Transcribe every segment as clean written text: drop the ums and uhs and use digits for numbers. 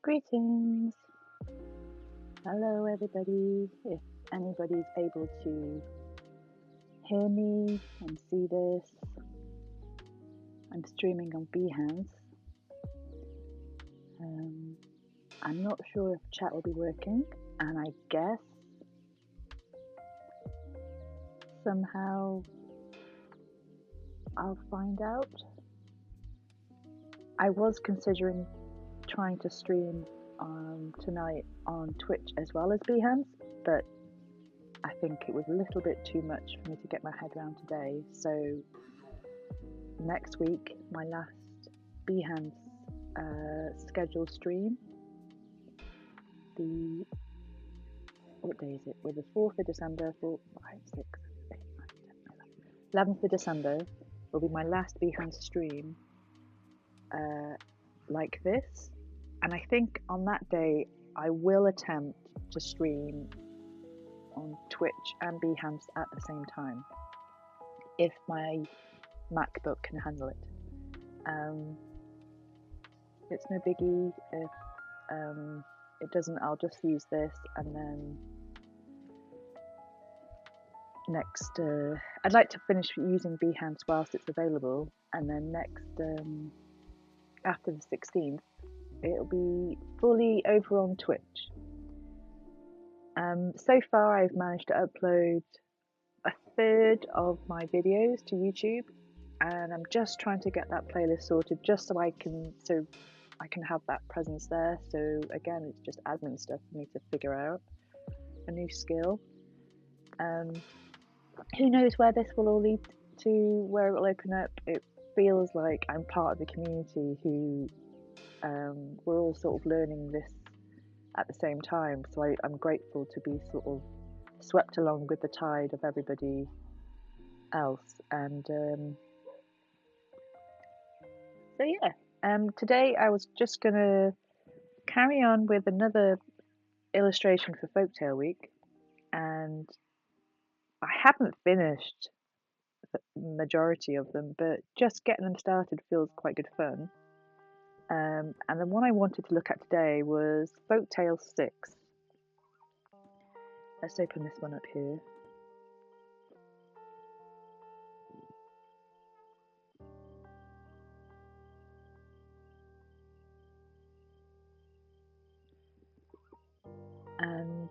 Greetings! Hello everybody, if anybody's able to hear me and see this, I'm streaming on Behance. I'm not sure if chat will be working, and I guess somehow I'll find out. I was considering trying to stream tonight on Twitch as well as Behance, but I think it was a little bit too much for me to get my head around today. So next week, my last Behance scheduled stream, what day is it? We're the 4th of December, 4, 5, 6, 8, 9, 10, 11th of December will be my last Behance stream like this. And I think on that day, I will attempt to stream on Twitch and Behance at the same time, if my MacBook can handle it. It's no biggie. If it doesn't, I'll just use this, and then next, I'd like to finish using Behance whilst it's available, and then next, after the 16th, it'll be fully over on Twitch. So far I've managed to upload a third of my videos to YouTube, and I'm just trying to get that playlist sorted just so I can have that presence there. So again, it's just admin stuff for me to figure out, a new skill. who knows where this will all lead to, where it will open up. It feels like I'm part of the community who we're all sort of learning this at the same time. So I'm grateful to be sort of swept along with the tide of everybody else. And so yeah, today I was just gonna carry on with another illustration for Folktale Week, and I haven't finished the majority of them, but just getting them started feels quite good fun. And the one I wanted to look at today was Folktale 6. Let's open this one up here. And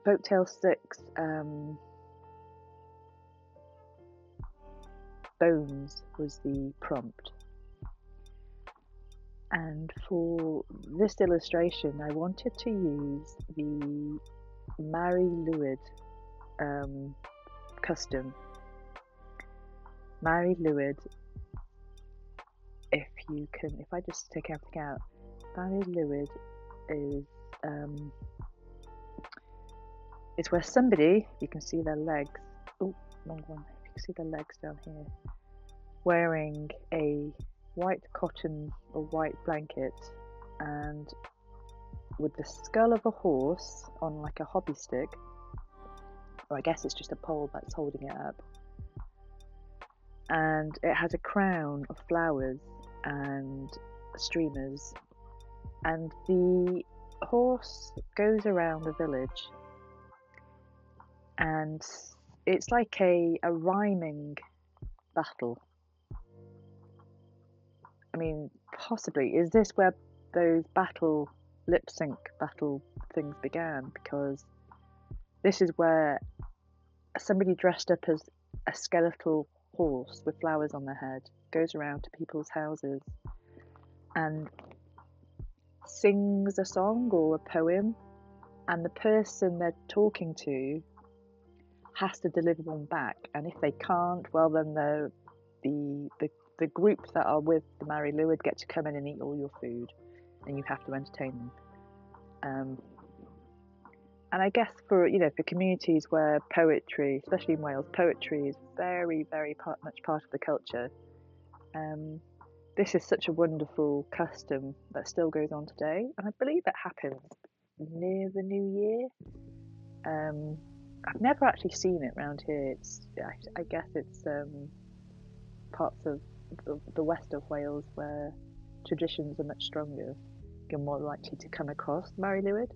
Folktale 6, Bones was the prompt. And for this illustration, I wanted to use the Mari Lwyd custom. Mari Lwyd, if I just take everything out, Mari Lwyd is it's where somebody, you can see their legs, oh, wrong one, you can see their legs down here, wearing a white cotton or white blanket and with the skull of a horse on like a hobby stick, or I guess it's just a pole that's holding it up, and it has a crown of flowers and streamers, and the horse goes around the village, and it's like a rhyming battle. I mean, possibly, is this where those lip sync battle things began? Because this is where somebody dressed up as a skeletal horse with flowers on their head goes around to people's houses and sings a song or a poem, and the person they're talking to has to deliver one back, and if they can't, well, then the group that are with the Mari Lwyd get to come in and eat all your food, and you have to entertain them. And I guess for communities where poetry, especially in Wales, poetry is very, very much part of the culture, this is such a wonderful custom that still goes on today, and I believe it happens near the New Year. I've never actually seen it around here. I guess it's parts of the west of Wales where traditions are much stronger. You're more likely to come across Mari Lwyd.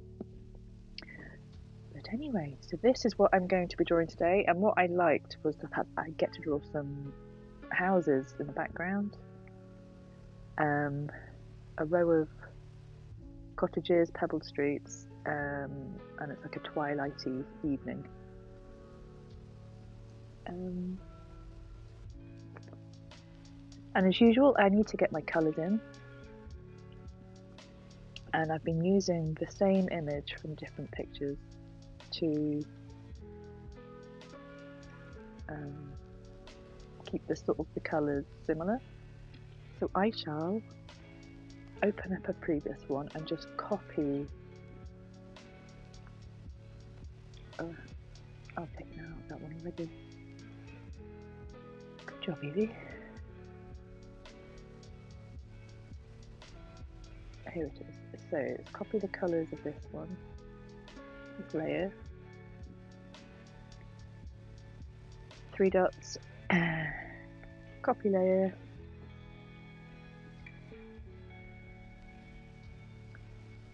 But anyway, so this is what I'm going to be drawing today, and what I liked was the fact that I get to draw some houses in the background, a row of cottages, pebbled streets, and it's like a twilighty evening. And as usual, I need to get my colours in, and I've been using the same image from different pictures to keep the colours similar. So I shall open up a previous one and just copy. I'll take it out, that one already. Good job, Yvie. Here it is. So let's copy the colours of this one, this layer. 3 dots, copy layer,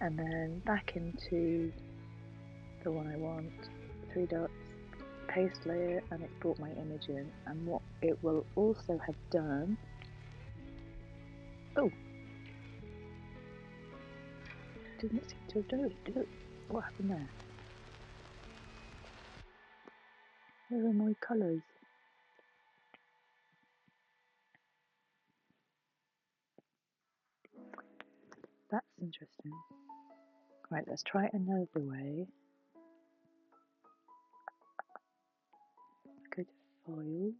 and then back into the one I want, 3 dots, paste layer, and it's brought my image in. And what it will also have done, oh, didn't seem to have done it. What happened there? Where are my colours? That's interesting. Right, let's try it another way. foils.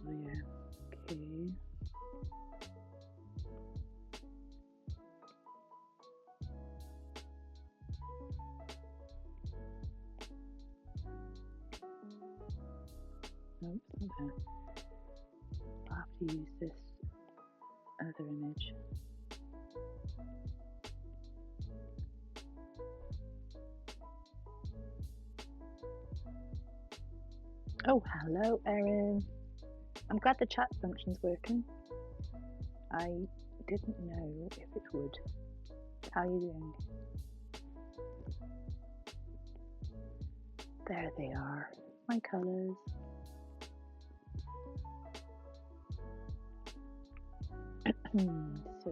Oh yeah, okay. No, it's not there. I'll have to use this other image. Oh, hello, Erin. I'm glad the chat function's working. I didn't know if it would. How are you doing? There they are, my colours. So,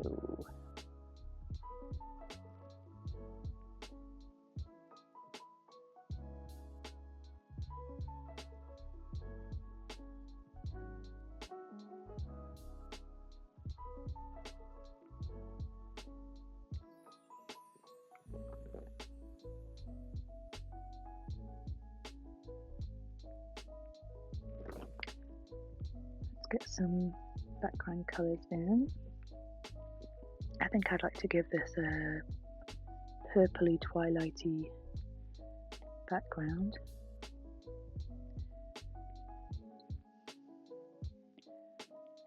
let's get some background colours in. I think I'd like to give this a purpley, twilighty background.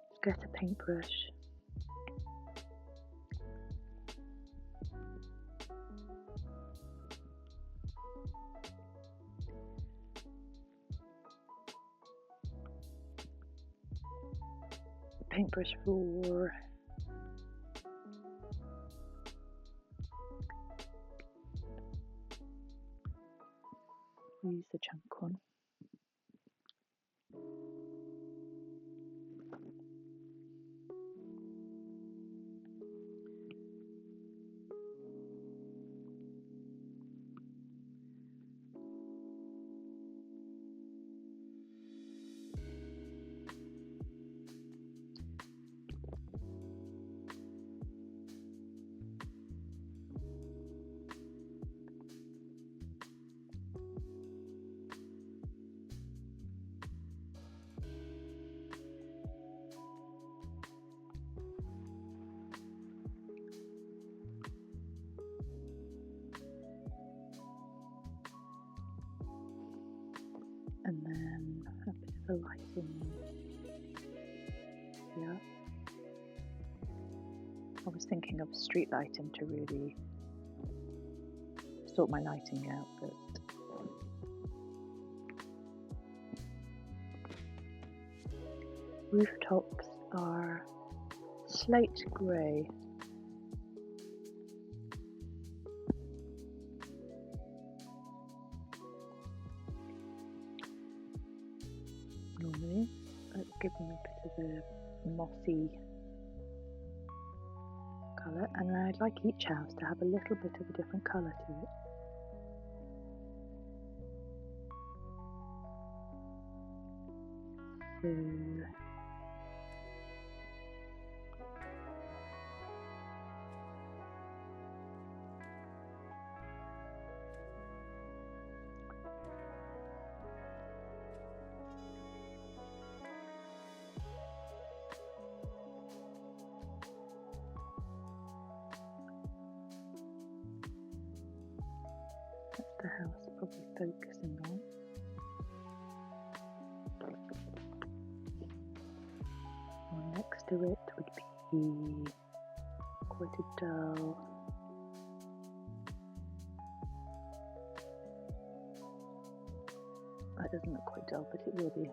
Let's get a paintbrush. Paintbrush for use the chunk one. And then a bit of a lighting here. I was thinking of street lighting to really sort my lighting out, but rooftops are slate grey. Normally, let's give them a bit of a mossy colour, and then I'd like each house to have a little bit of a different colour to it. So that's the house probably focusing on. One next to it would be quite a dull that doesn't look quite dull, but it will be.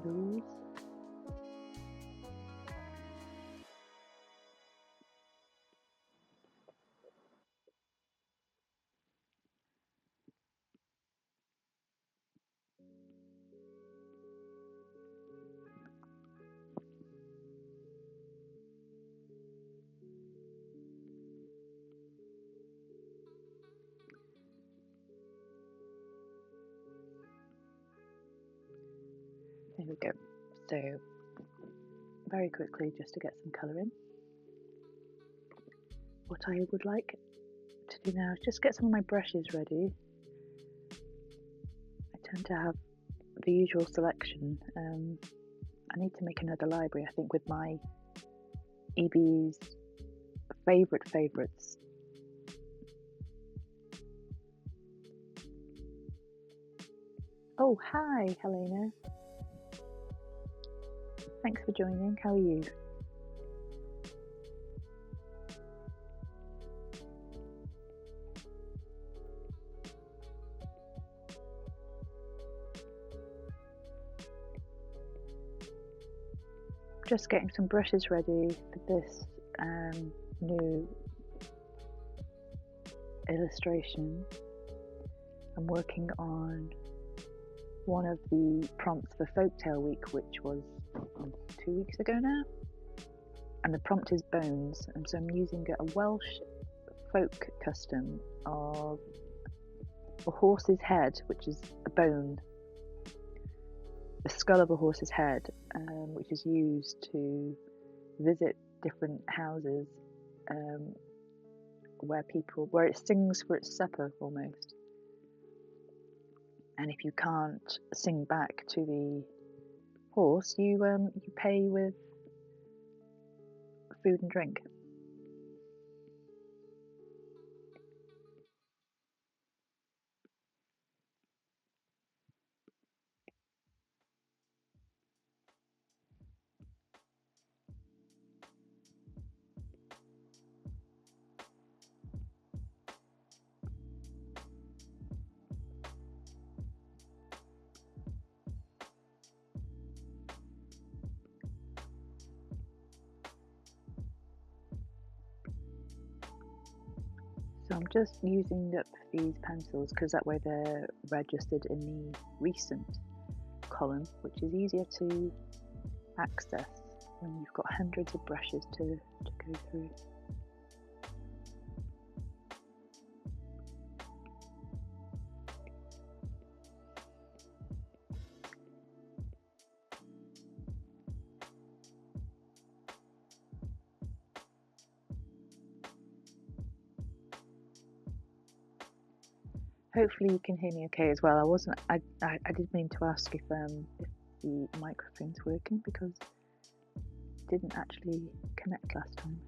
loose. There we go. So very quickly, just to get some colour in, what I would like to do now is just get some of my brushes ready. I tend to have the usual selection. I need to make another library, I think, with my Yvie's favourites. Oh, hi, Helena. Thanks for joining. How are you? Just getting some brushes ready for this new illustration. I'm working on one of the prompts for Folktale Week, which was 2 weeks ago now, and the prompt is bones, and so I'm using a Welsh folk custom of a horse's head, which is a bone, the skull of a horse's head, which is used to visit different houses where it sings for its supper almost. And if you can't sing back to the horse, you pay with food and drink. So I'm just using up these pencils because that way they're registered in the recent column, which is easier to access when you've got hundreds of brushes to go through. Hopefully you can hear me okay as well. I did mean to ask if the microphone's working because it didn't actually connect last time.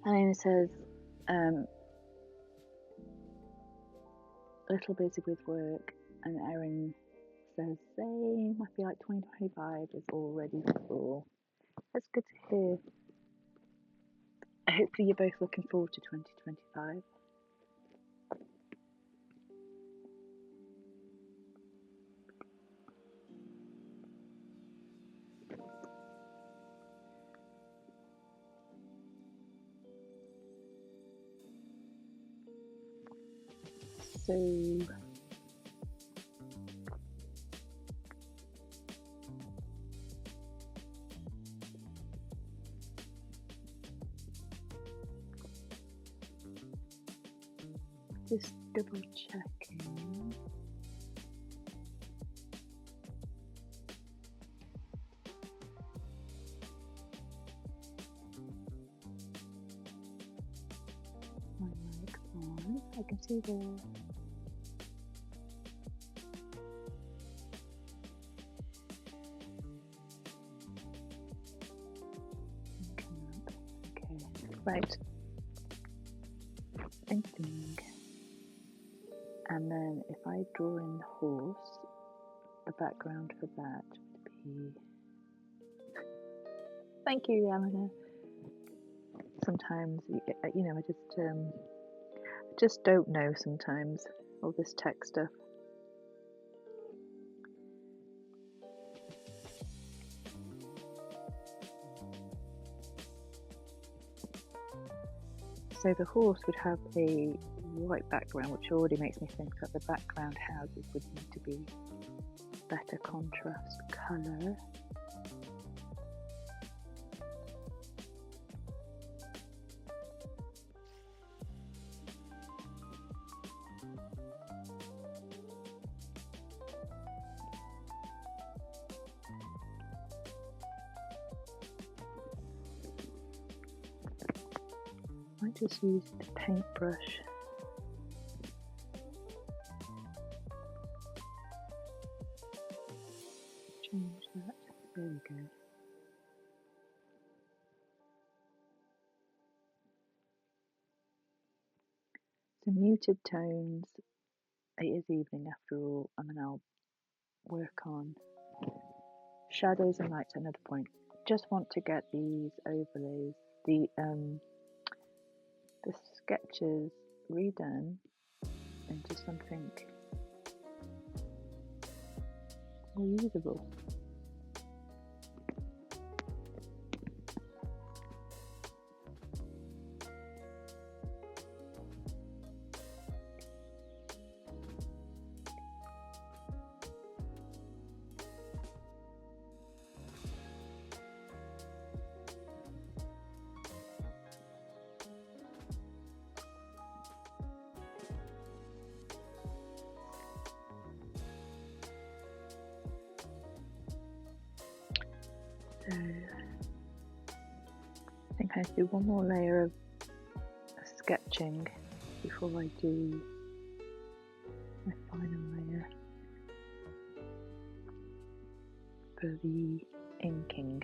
Helena says, a little busy with work, and Erin says, same, I feel like 2025 is already full. That's good to hear. Hopefully you're both looking forward to 2025. So just double checking. My mic's on. I can see the okay, right. Thinking. And then if I draw in the horse, the background for that would be. Thank you, Eleanor. Sometimes, you know, I just don't know sometimes all this tech stuff. So the horse would have a white background, which already makes me think that the background houses would need to be better contrast colour. I might just use the paintbrush. Change that. There we go. So muted tones. It is evening after all, and then I'll work on shadows and lights at another point. Just want to get these overlays, the sketches redone into something more usable. So I think I have to do one more layer of sketching before I do my final layer for the inking.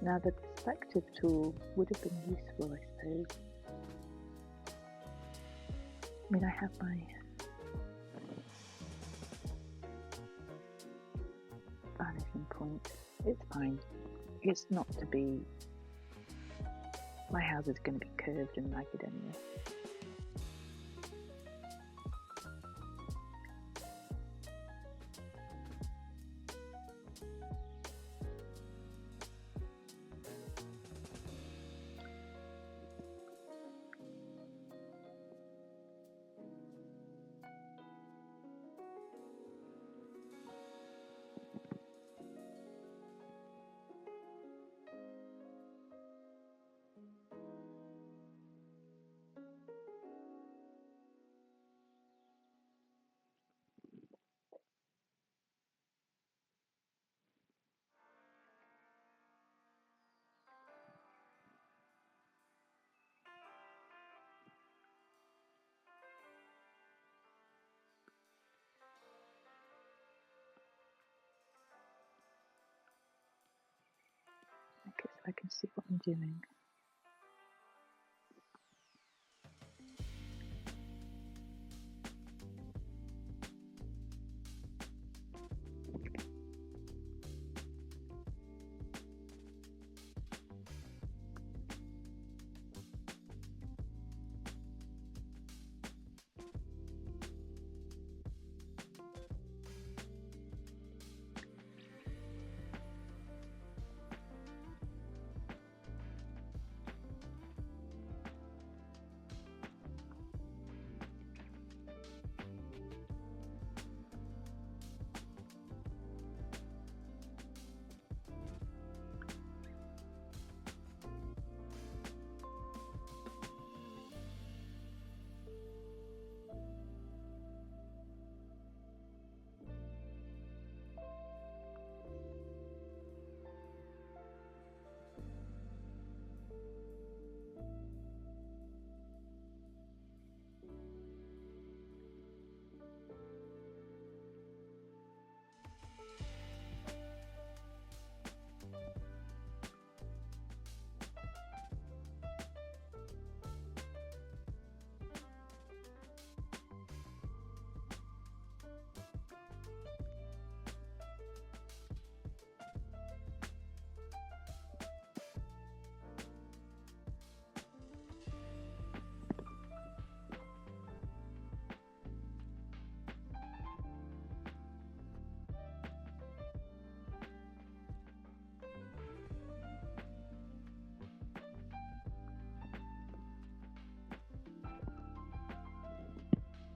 Now the perspective tool would have been useful, I suppose. I mean, I have my vanishing point. It's fine. It's not to be. My house is going to be curved and ragged anyway. I can see what I'm doing.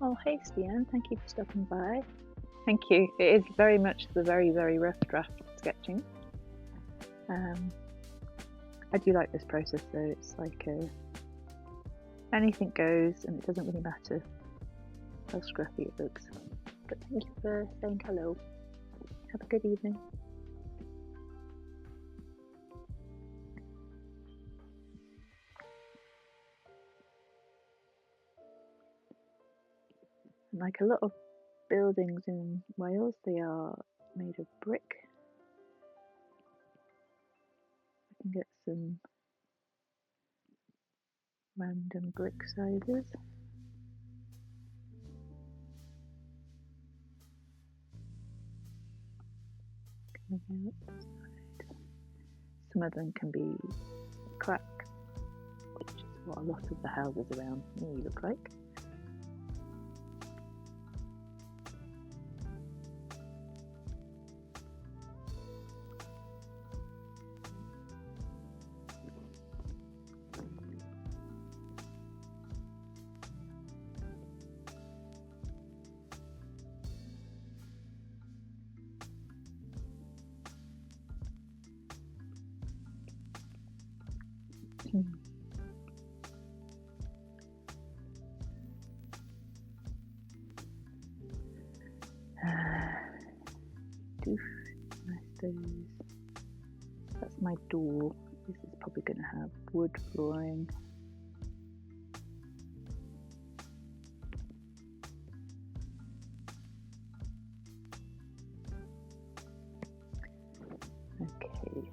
Oh, hey, Stian, thank you for stopping by. Thank you. It is very much the very, very rough draft sketching. I do like this process though. It's like anything goes and it doesn't really matter how scruffy it looks. But thank you for saying hello. Have a good evening. Like a lot of buildings in Wales, they are made of brick. I can get some random brick sizes. Coming out the side. Some of them can be cracked, which is what a lot of the houses around me look like. I suppose that's my door. This is probably going to have wood flooring. Okay.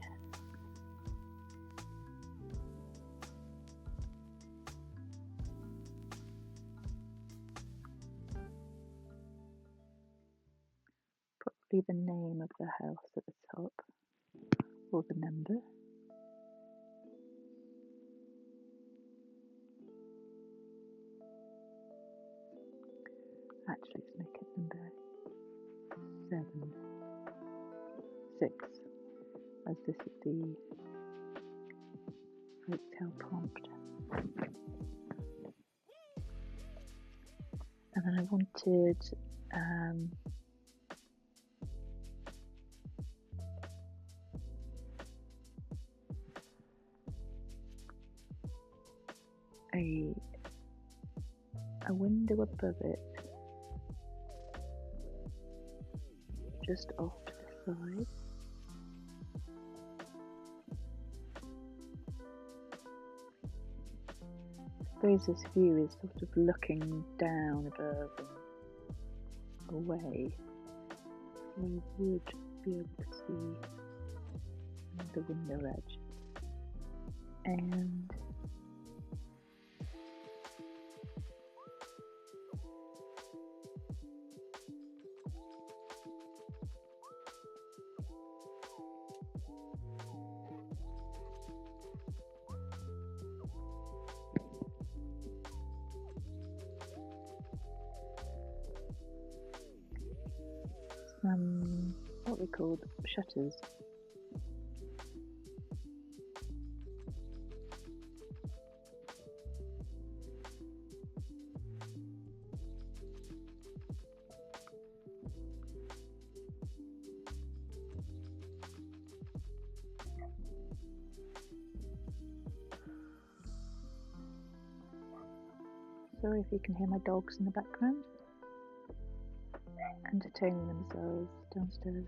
Probably the name of the house at the top, or the number. Actually, let's make it number 6, as this is the Folktale prompt. And then I wanted a window above it, just off to the side. I suppose this view is sort of looking down above and away, so I would be able to see the window ledge. And some, what are they called? Shutters. Sorry if you can hear my dogs in the background, entertaining themselves downstairs.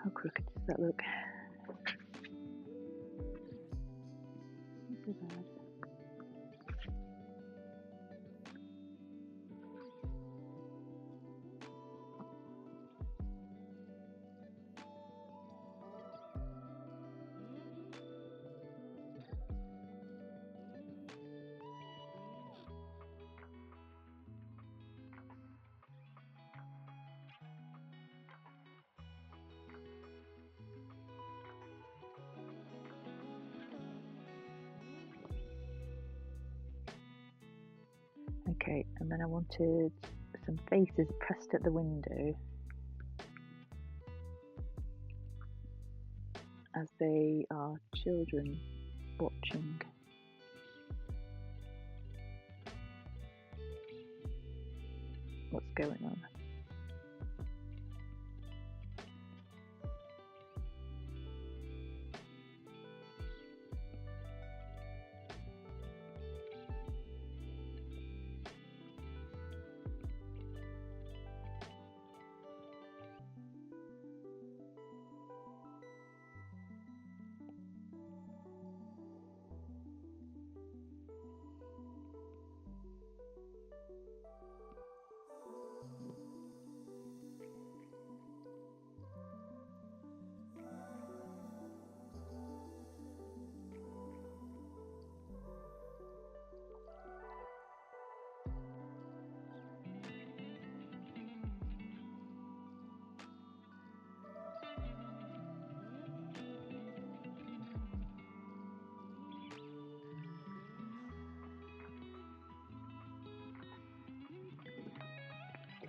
How crooked does that look? Not so bad. Okay, and then I wanted some faces pressed at the window as they are children watching. What's going on?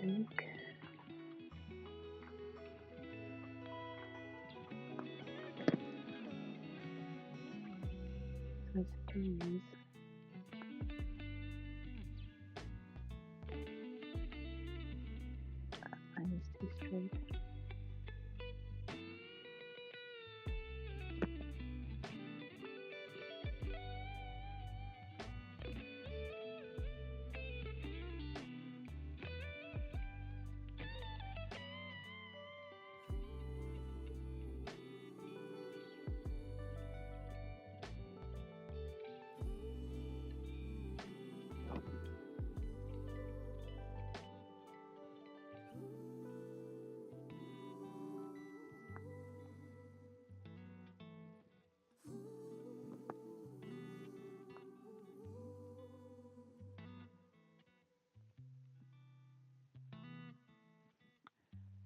Luke. Those trees. That line is too straight.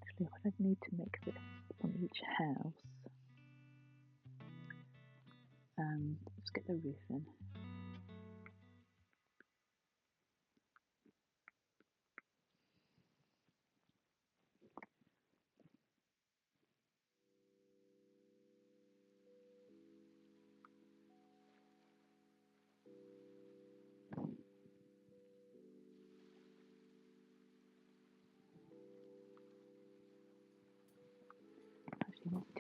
Actually, what I'd need to make this on each house. Let's get the roof in.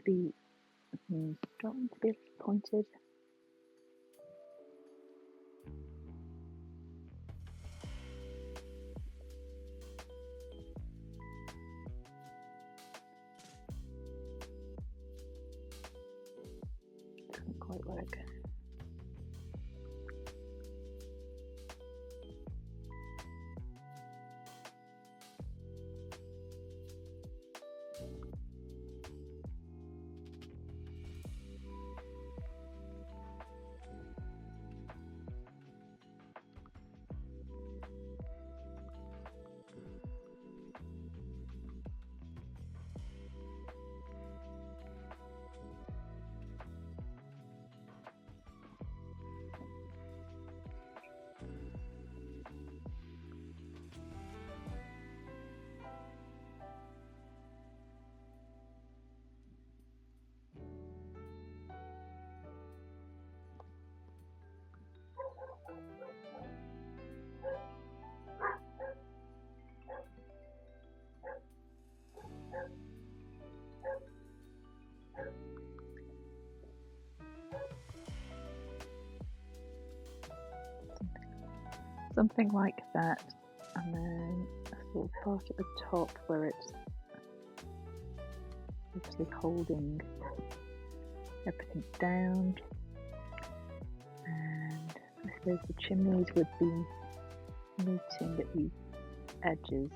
be don't want to be pointed. Doesn't quite work. Something like that, and then a sort of part at the top where it's obviously holding everything down, and I suppose the chimneys would be meeting at the edges.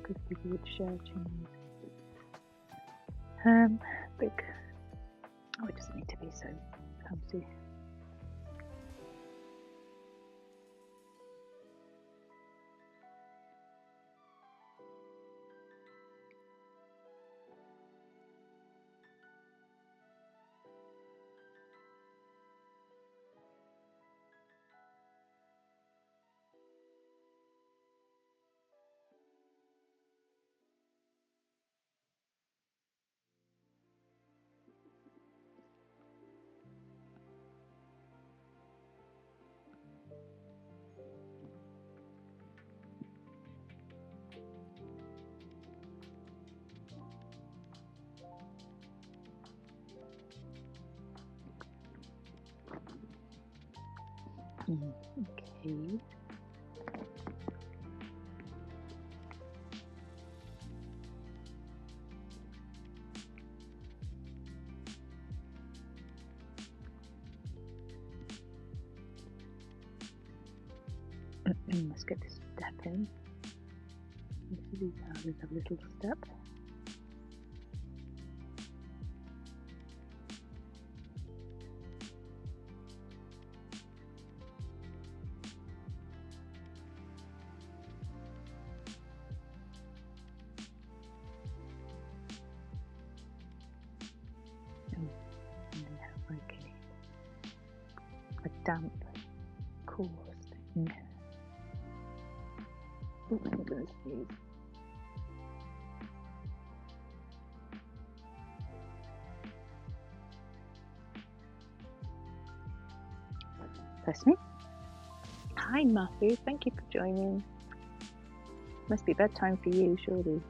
Because people would share chimneys. Big. Oh, it doesn't need to be so fancy. Okay. Let's get this step in. These houses have a little step. And they have like a damp course thing. Oh, I'm gonna sneeze. That's me. Hi Matthew, thank you for joining. Must be bedtime for you, surely.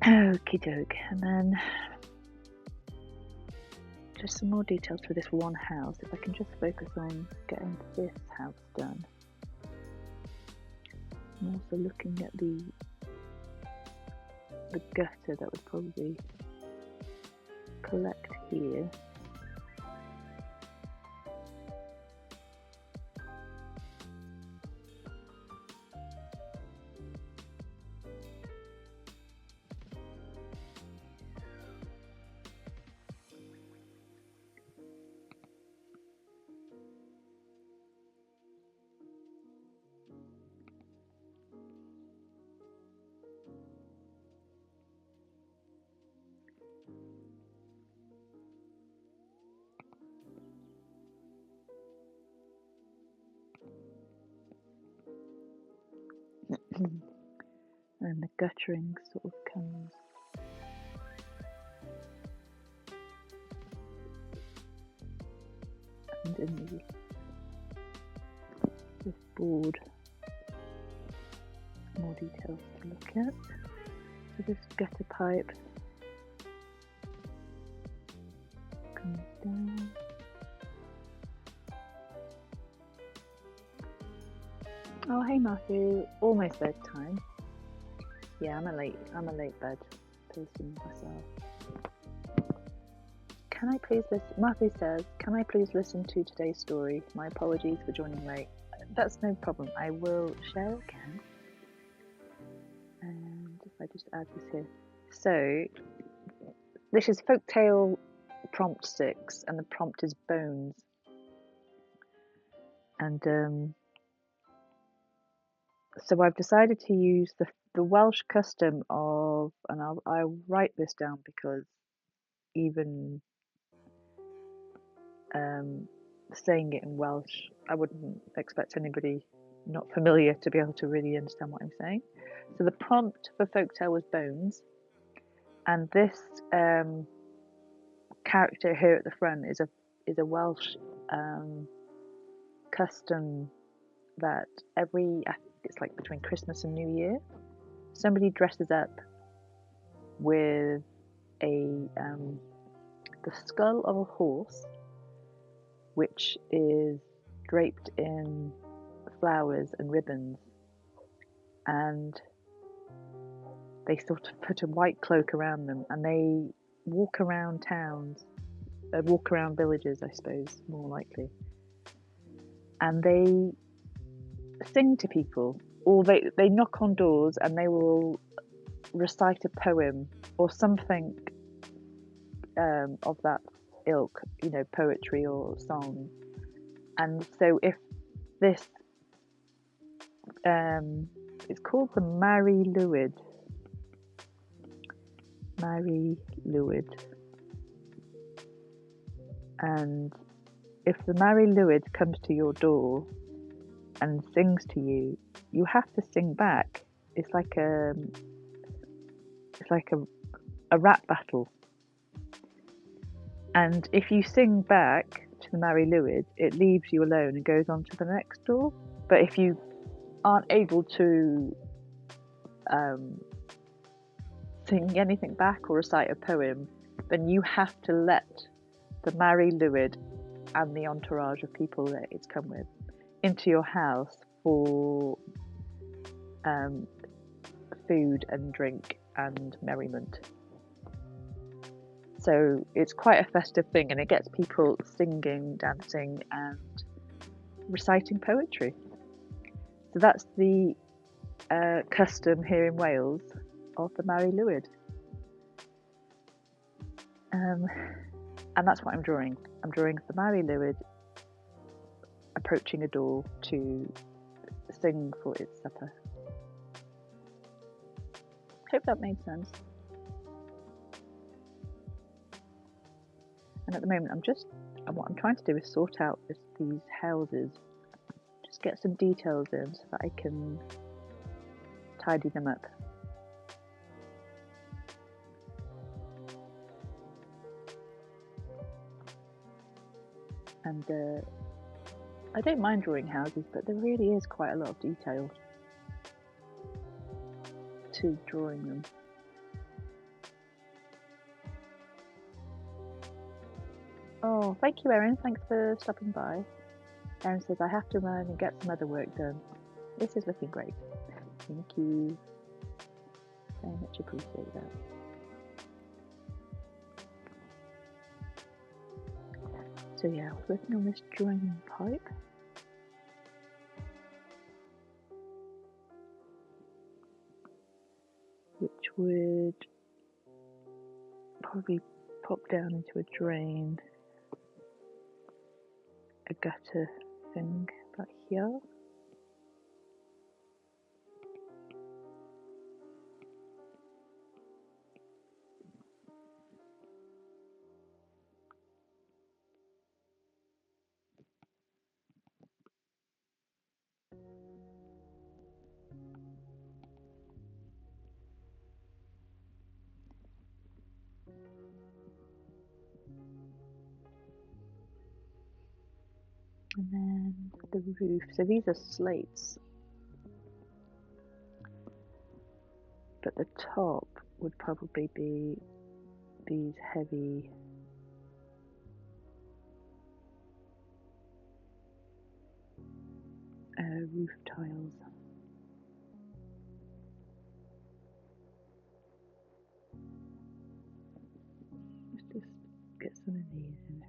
Okie doke, and then just some more details for this one house. If I can just focus on getting this house done. I'm also looking at the gutter that would probably collect here. And the guttering sort of comes and in this board, more details to look at. So this gutter pipe comes down. Oh hey Matthew, almost bedtime. Yeah, I'm a late bed person myself. Can I please listen? Matthew says, can I please listen to today's story? My apologies for joining late. That's no problem. I will share again. And if I just add this here. So, this is Folktale prompt 6, and the prompt is bones. And so I've decided to use the Welsh custom of, and I'll write this down because even saying it in Welsh, I wouldn't expect anybody not familiar to be able to really understand what I'm saying. So the prompt for Folktale was bones, and this character here at the front is a Welsh custom that I think it's like between Christmas and New Year, somebody dresses up with the skull of a horse, which is draped in flowers and ribbons, and they sort of put a white cloak around them, and they walk around towns, walk around villages, I suppose, more likely, and they sing to people, or they knock on doors and they will recite a poem or something of that ilk, poetry or song. And so if this it's called the Mari Lwyd. And if the Mari Lwyd comes to your door and sings to you, you have to sing back. It's like a rap battle. And if you sing back to the Mari Lwyd, it leaves you alone and goes on to the next door. But if you aren't able to sing anything back or recite a poem, then you have to let the Mari Lwyd and the entourage of people that it's come with into your house for food and drink and merriment. So it's quite a festive thing, and it gets people singing, dancing and reciting poetry. So that's the custom here in Wales of the Mari Lwyd. And that's what I'm drawing. I'm drawing the Mari Lwyd approaching a door to sing for its supper. Hope that made sense. And at the moment, what I'm trying to do is sort out these houses, just get some details in so that I can tidy them up. And I don't mind drawing houses, but there really is quite a lot of detail to drawing them. Oh, thank you, Erin. Thanks for stopping by. Erin says, I have to run and get some other work done. This is looking great. Thank you. Very much appreciate that. So yeah, I was working on this drain pipe. Which would probably pop down into a drain, a gutter thing about here. And then the roof. So these are slates, but the top would probably be these heavy roof tiles. Let's just get some of these in.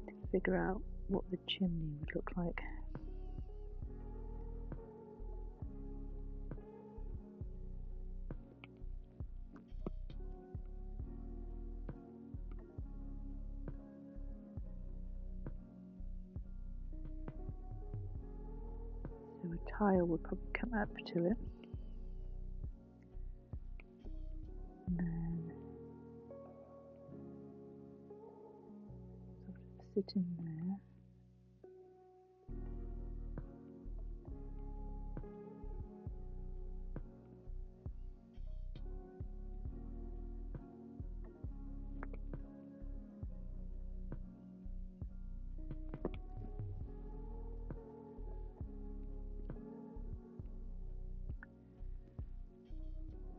To figure out what the chimney would look like. So a tile would probably come up to it. And then sort of sit in there.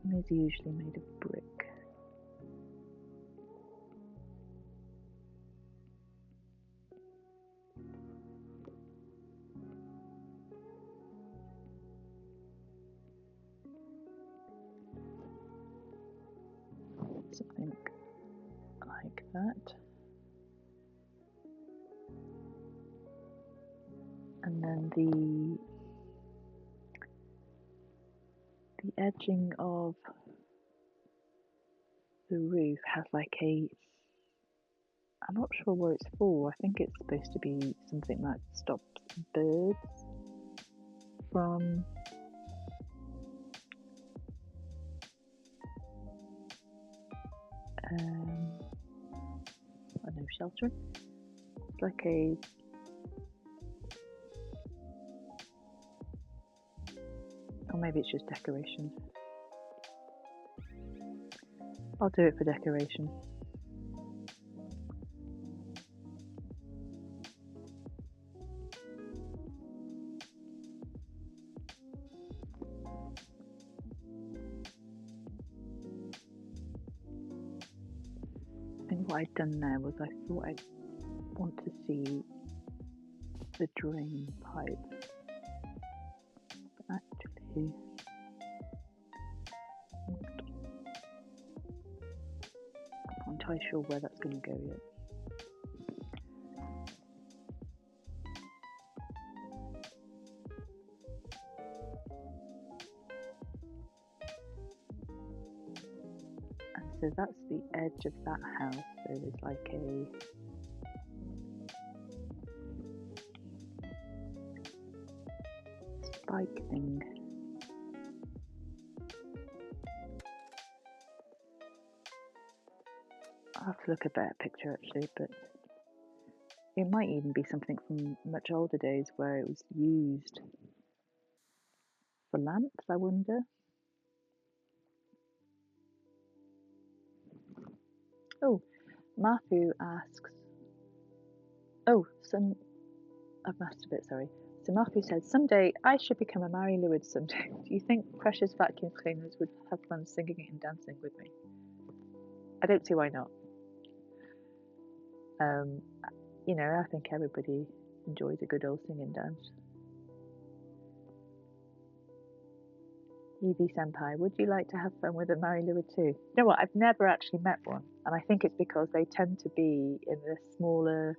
And these are usually made of brick. Something like that. And then the edging of the roof has like I'm not sure what it's for. I think it's supposed to be something that stops birds from I don't know, sheltering. It's like or maybe it's just decoration. I'll do it for decoration. And what I'd done there was I thought I'd want to see the drain pipe, but actually I'm not entirely sure where that's going to go yet. And so that's the edge of that house. So there's like a spike thing. I'll have to look at a better picture actually, but it might even be something from much older days where it was used for lamps, I wonder. Oh, Matthew asks, oh, I've mastered a bit, sorry. So Matthew says, someday I should become a Mari Lwyd someday. Do you think precious vacuum cleaners would have fun singing it and dancing with me? I don't see why not. You know, I think everybody enjoys a good old singing dance. Yvie Senpai, would you like to have fun with a Mari Lwyd too? You know what, I've never actually met one, and I think it's because they tend to be in the smaller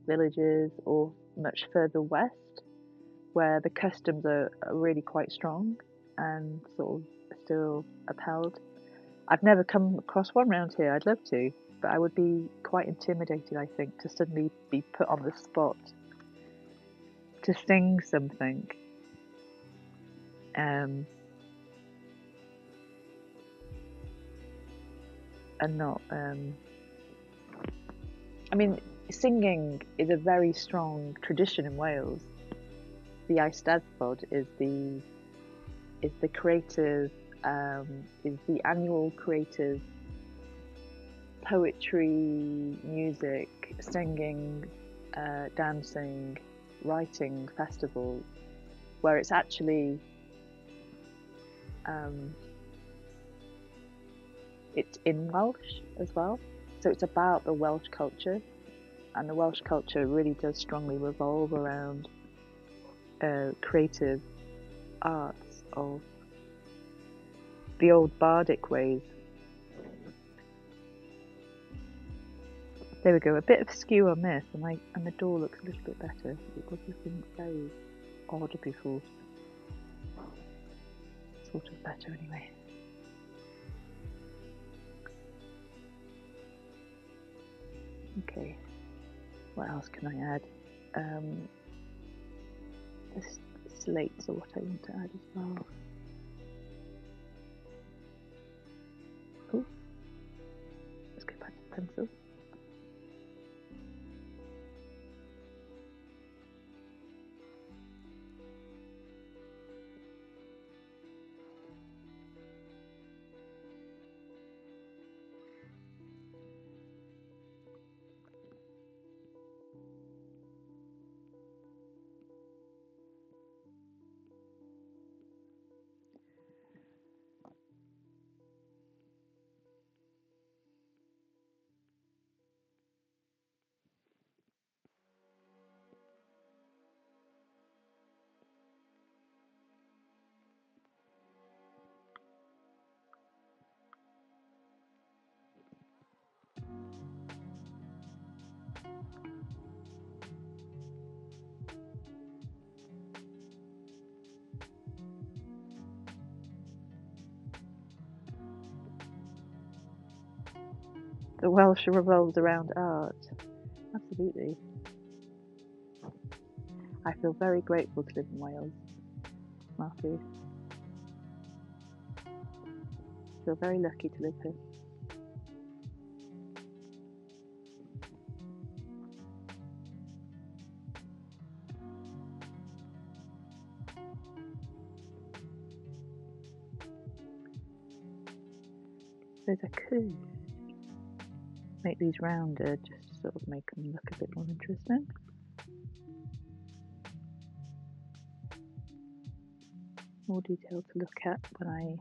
villages or much further west, where the customs are really quite strong and sort of still upheld. I've never come across one round here. I'd love to, but I would be quite intimidated, I think, to suddenly be put on the spot to sing something. And not, I mean, singing is a very strong tradition in Wales. The Eisteddfod is the creative, is the annual creative poetry, music, singing, dancing, writing festival, where it's actually it's in Welsh as well. So it's about the Welsh culture, and the Welsh culture really does strongly revolve around creative arts of the old bardic ways. There we go, a bit of skew on this, and the door looks a little bit better. It was looking very odd before. Sort of better anyway. Okay, what else can I add? The slates are what I want to add as well. Oh, let's go back to the pencil. The Welsh revolves around art. Absolutely. I feel very grateful to live in Wales, Matthew. I feel very lucky to live here. There's a could make these rounder just to sort of make them look a bit more interesting. More detail to look at when I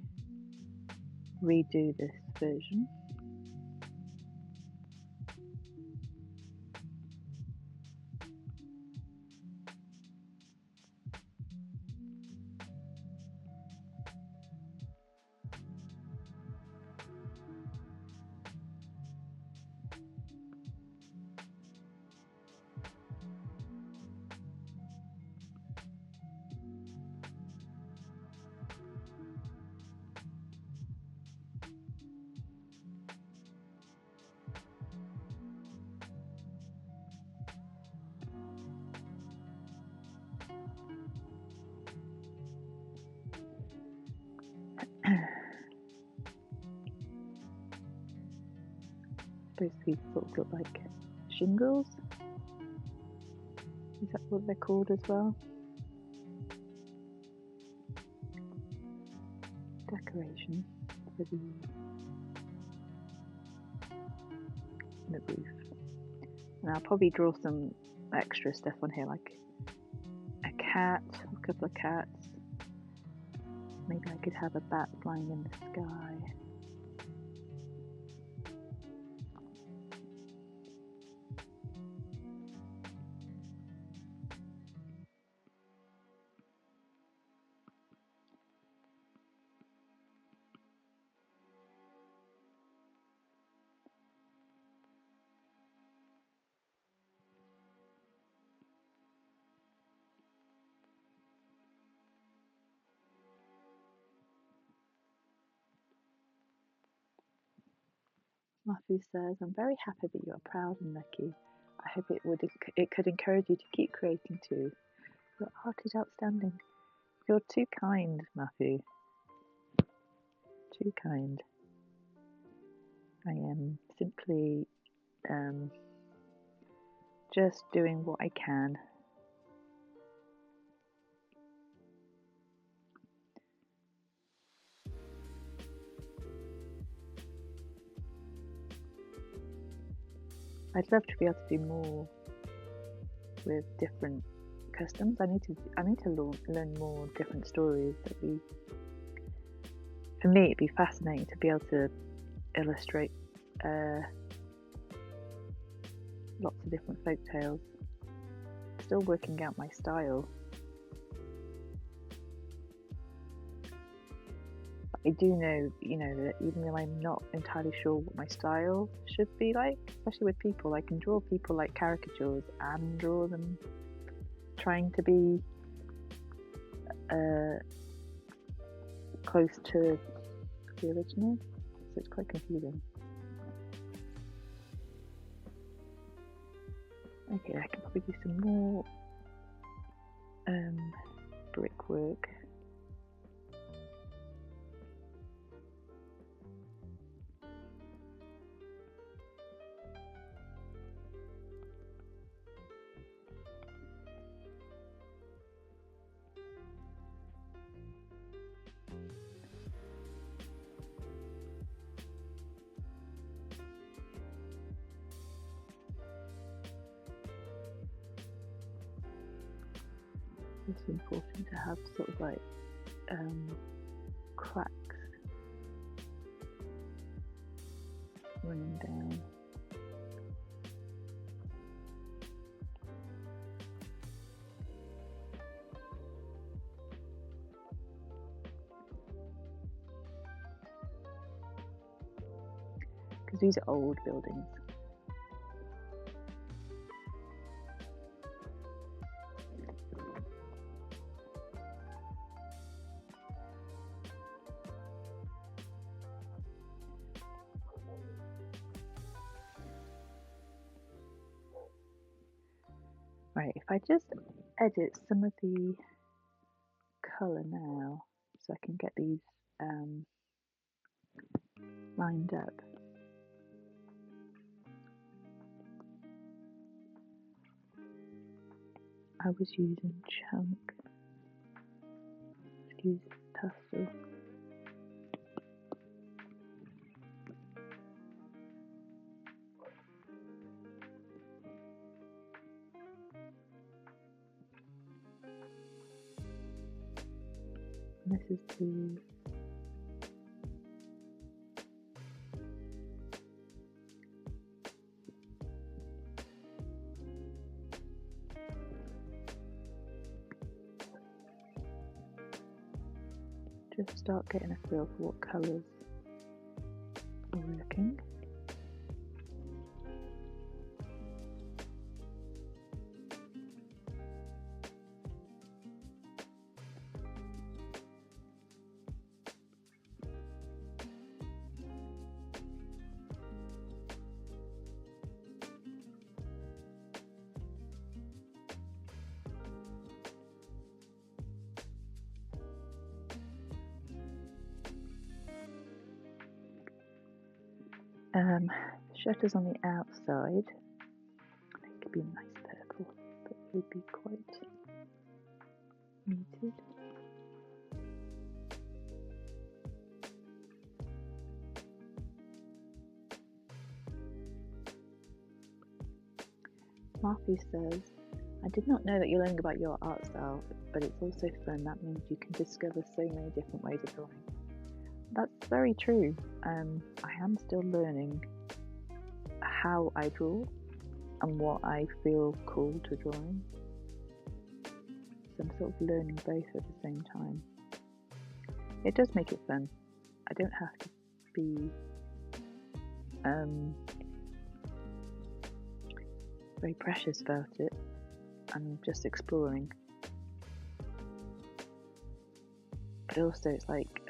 redo this version. Those these sort of look like shingles. Is that what they're called as well? Decoration for the in the roof. And I'll probably draw some extra stuff on here, like a cat, a couple of cats. Maybe I could have a bat flying in the sky. Matthew says, I'm very happy that you are proud and lucky. I hope it could encourage you to keep creating too. Your art is outstanding. You're too kind, Matthew. Too kind. I am simply just doing what I can. I'd love to be able to do more with different customs. I need to learn more different stories. For me, it'd be fascinating to be able to illustrate lots of different folk tales. Still working out my style. I do know, that even though I'm not entirely sure what my style should be like, especially with people, I can draw people like caricatures and draw them trying to be close to the original, so it's quite confusing. Okay, I can probably do some more brickwork. It's important to have sort of like cracks running down. Because these are old buildings. Right, if I just edit some of the colour now, so I can get these lined up. I was using chunk. Use pastel. This is the just start getting a feel for what colours are working. Shutters on the outside. I think it could be a nice purple, but it would be quite muted. Marthy says, I did not know that you're learning about your art style, but it's also fun. That means you can discover so many different ways of drawing. That's very true. I am still learning how I draw and what I feel cool to drawing. So I'm sort of learning both at the same time. It does make it fun. I don't have to be very precious about it. I'm just exploring. But also it's like,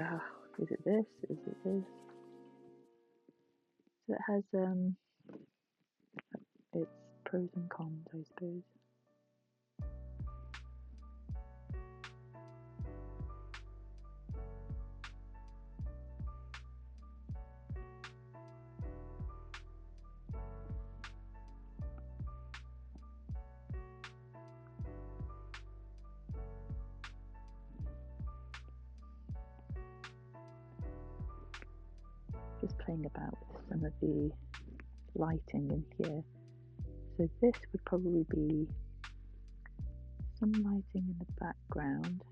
is it this? Is it this? So it has its pros and cons, I suppose. Just playing about with some of the lighting in here. So this would probably be some lighting in the background.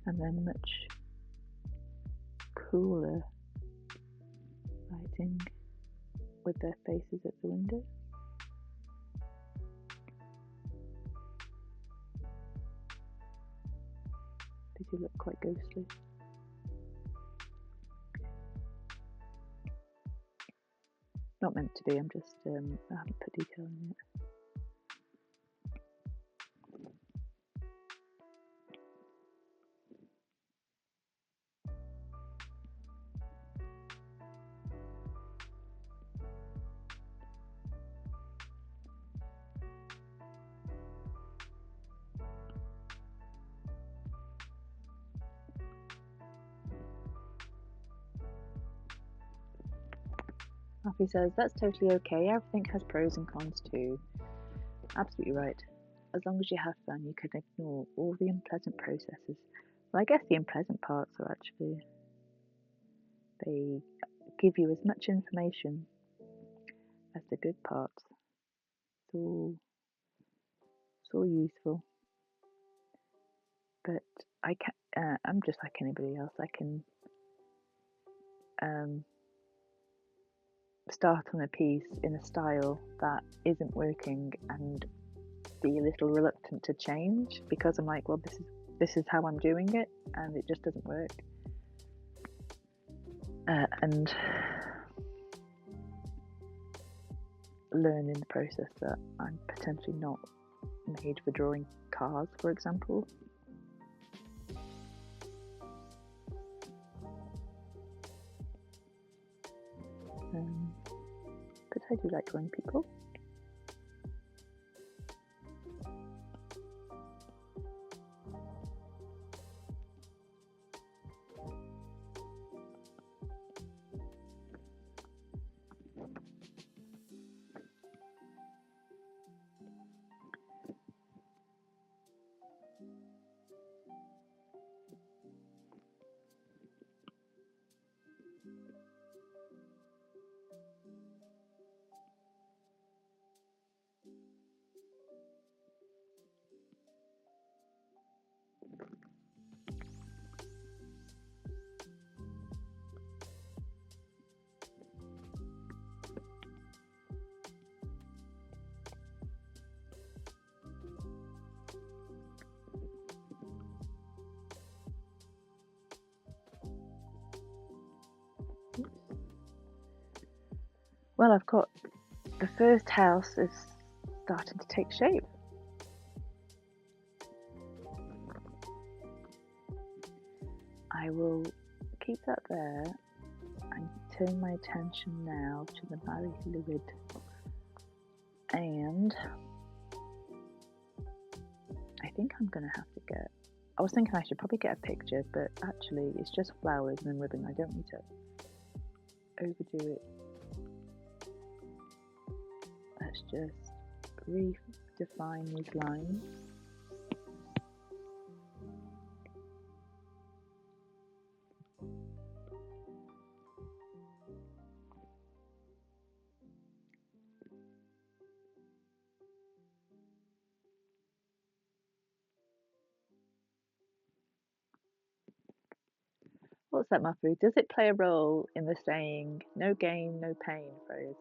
And then much cooler lighting with their faces at the window. They do look quite ghostly. Not meant to be, I'm just, I haven't put detail in it. Matthew says, that's totally okay. Everything has pros and cons too. Absolutely right. As long as you have fun, you can ignore all the unpleasant processes. Well, I guess the unpleasant parts are actually, they give you as much information as the good parts. It's all useful. But I'm just like anybody else. I can start on a piece in a style that isn't working and be a little reluctant to change because I'm like, well, this is how I'm doing it, and it just doesn't work. And learn in the process that I'm potentially not made for drawing cars, for example. But I do like drawing people. Well, I've got the first house is starting to take shape. I will keep that there and turn my attention now to the Mari Lwyd, and I think I'm going to have to get, I was thinking I should probably get a picture, but actually it's just flowers and ribbon. I don't need to overdo it. Let's just redefine these lines. What's that, Muffy? Does it play a role in the saying, no gain, no pain phrase?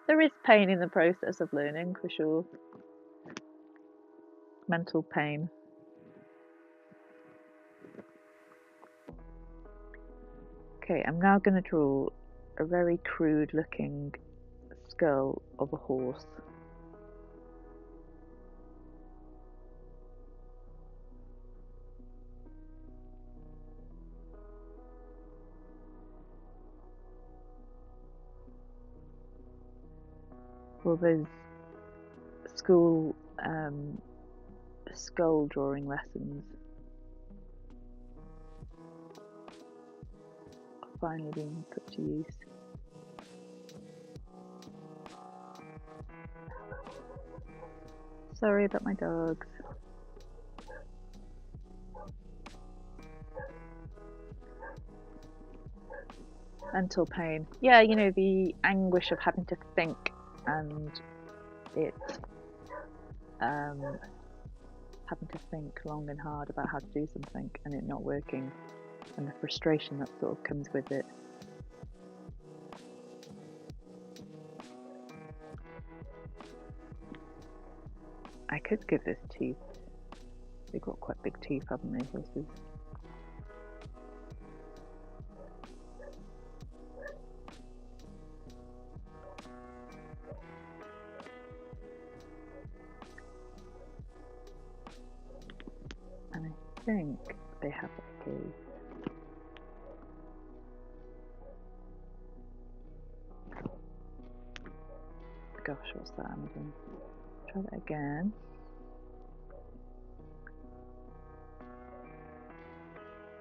There is pain in the process of learning, for sure. Mental pain. Okay, I'm now going to draw a very crude looking skull of a horse. Well, there's school skull drawing lessons are finally being put to use. Sorry about my dogs. Mental pain. Yeah, you know, the anguish of having to think and it having to think long and hard about how to do something and it not working, and the frustration that sort of comes with it. I could give this teeth. They've got quite big teeth, haven't they, horses? And I think they have like a... Gosh, what's that, Amazon? Try that again.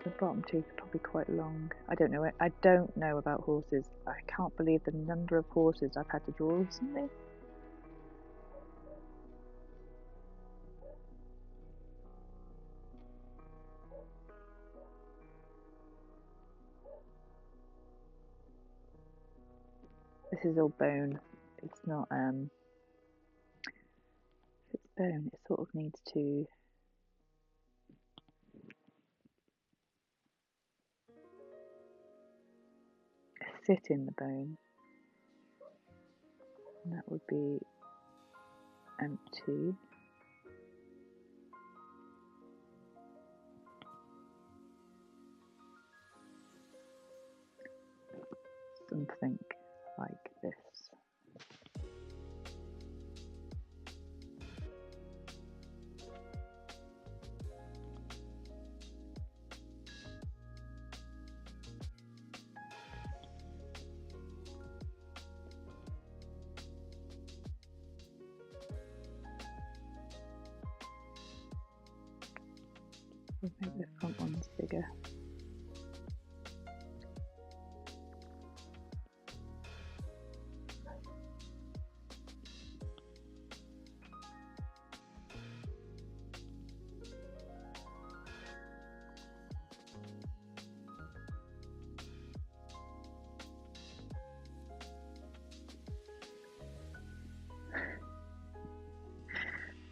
The bottom teeth are probably quite long. I don't know. I don't know about horses. I can't believe the number of horses I've had to draw recently. This is all bone. It's not if it's bone, it sort of needs to sit in the bone. And that would be empty. Something like this. We'll make the front ones bigger.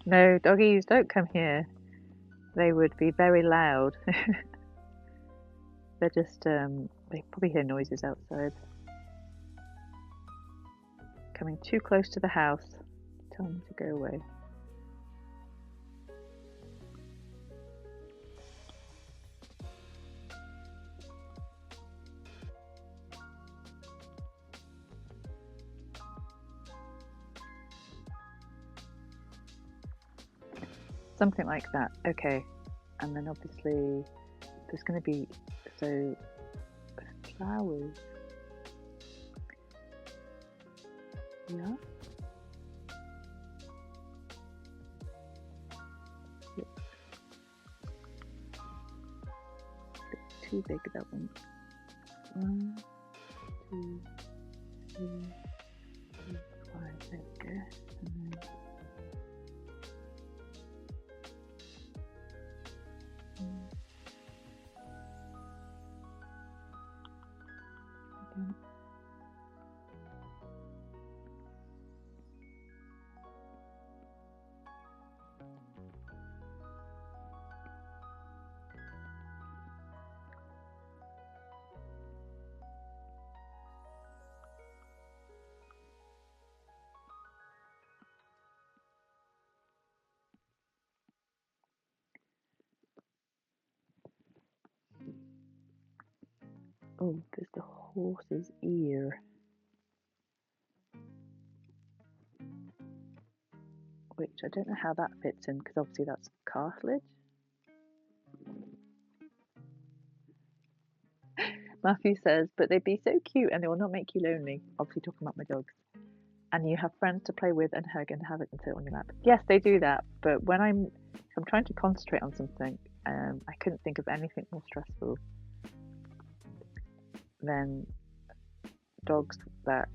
No, doggies, don't come here. They would be very loud. They're just, they probably hear noises outside. Coming too close to the house. Tell them to go away. Something like that. Okay. And then obviously there's going to be, so, flowers. Yeah. It's too big, that one. 1, 2, 3, 4, 5. There we go. And then Oh, there's the horse's ear, which I don't know how that fits in because obviously that's cartilage. Matthew says, but they'd be so cute and they will not make you lonely. Obviously talking about my dogs. And you have friends to play with and hug and have it and sit on your lap. Yes, they do that. But when I'm trying to concentrate on something, I couldn't think of anything more stressful than dogs that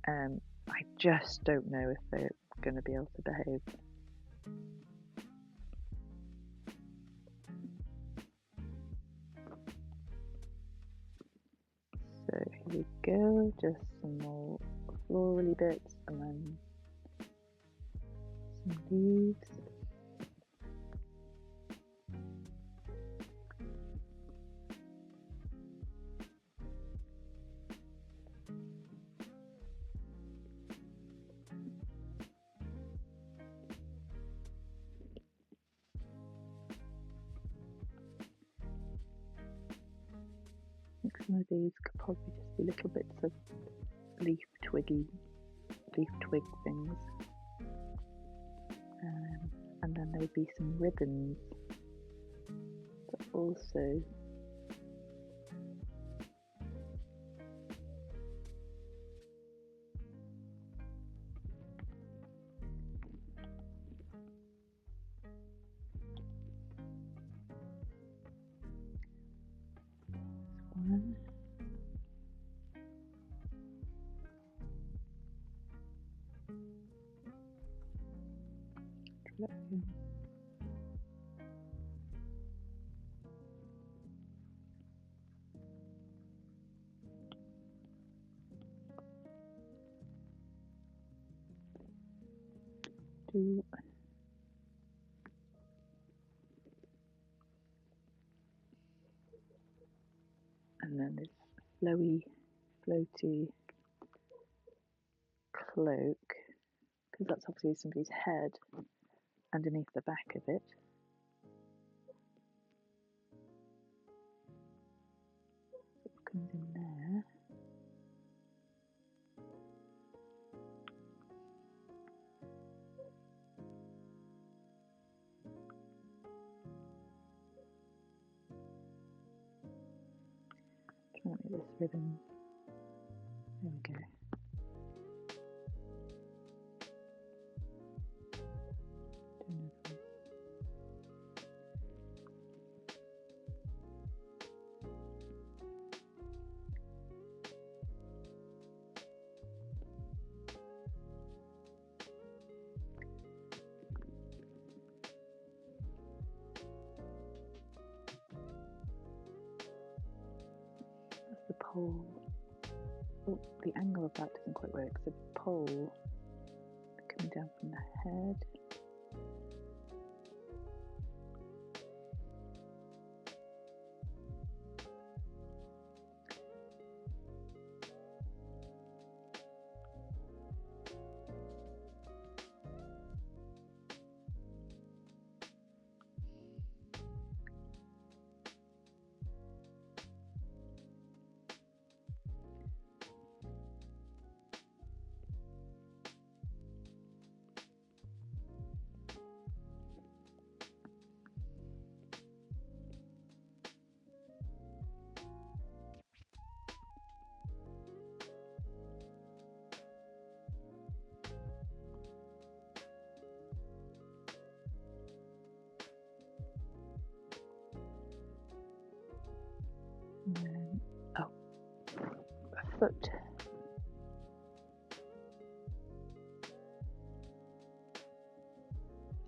I just don't know if they're going to be able to behave. So here we go, just some more florally bits and then some leaves. I think some of these could probably just be little bits of leaf twig things. And then there'd be some ribbons, but also one. Two. And then this floaty cloak, because that's obviously somebody's head underneath the back of it. So it comes in there. Trying to make this ribbon. There we go. That's the pole. Oh, the angle of that doesn't quite work. The pole coming down from the head. And then, oh, a foot.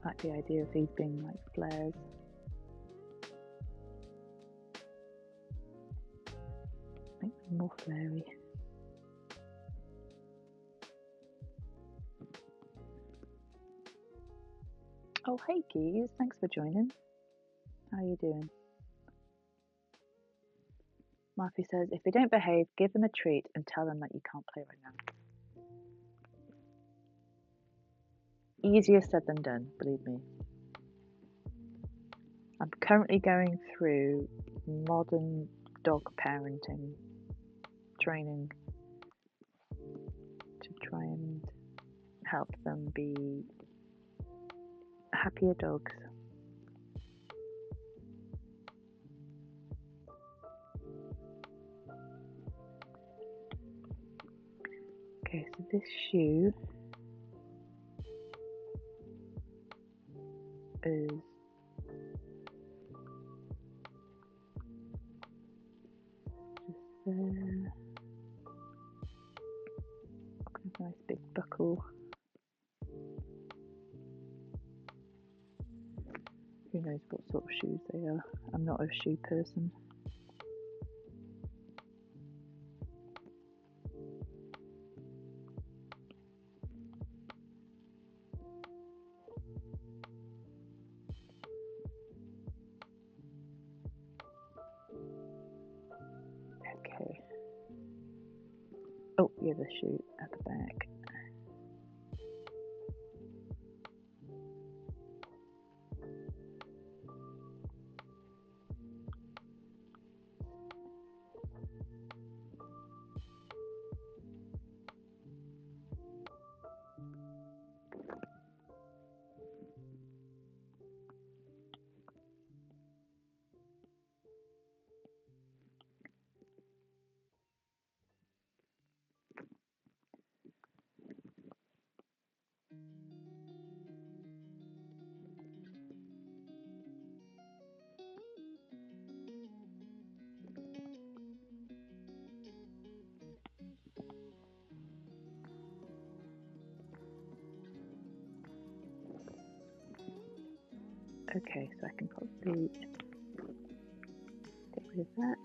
I like the idea of these being like flares. Make them more flary. Oh, hey Keys, thanks for joining. How are you doing? Murphy says, if they don't behave, give them a treat and tell them that you can't play right now. Easier said than done, believe me. I'm currently going through modern dog parenting training to try and help them be happier dogs. Okay, so this shoe is just there. Nice big buckle. Who knows what sort of shoes they are? I'm not a shoe person. Okay. Oh, yeah, the shoe at the back. Okay, so I can probably get rid of that.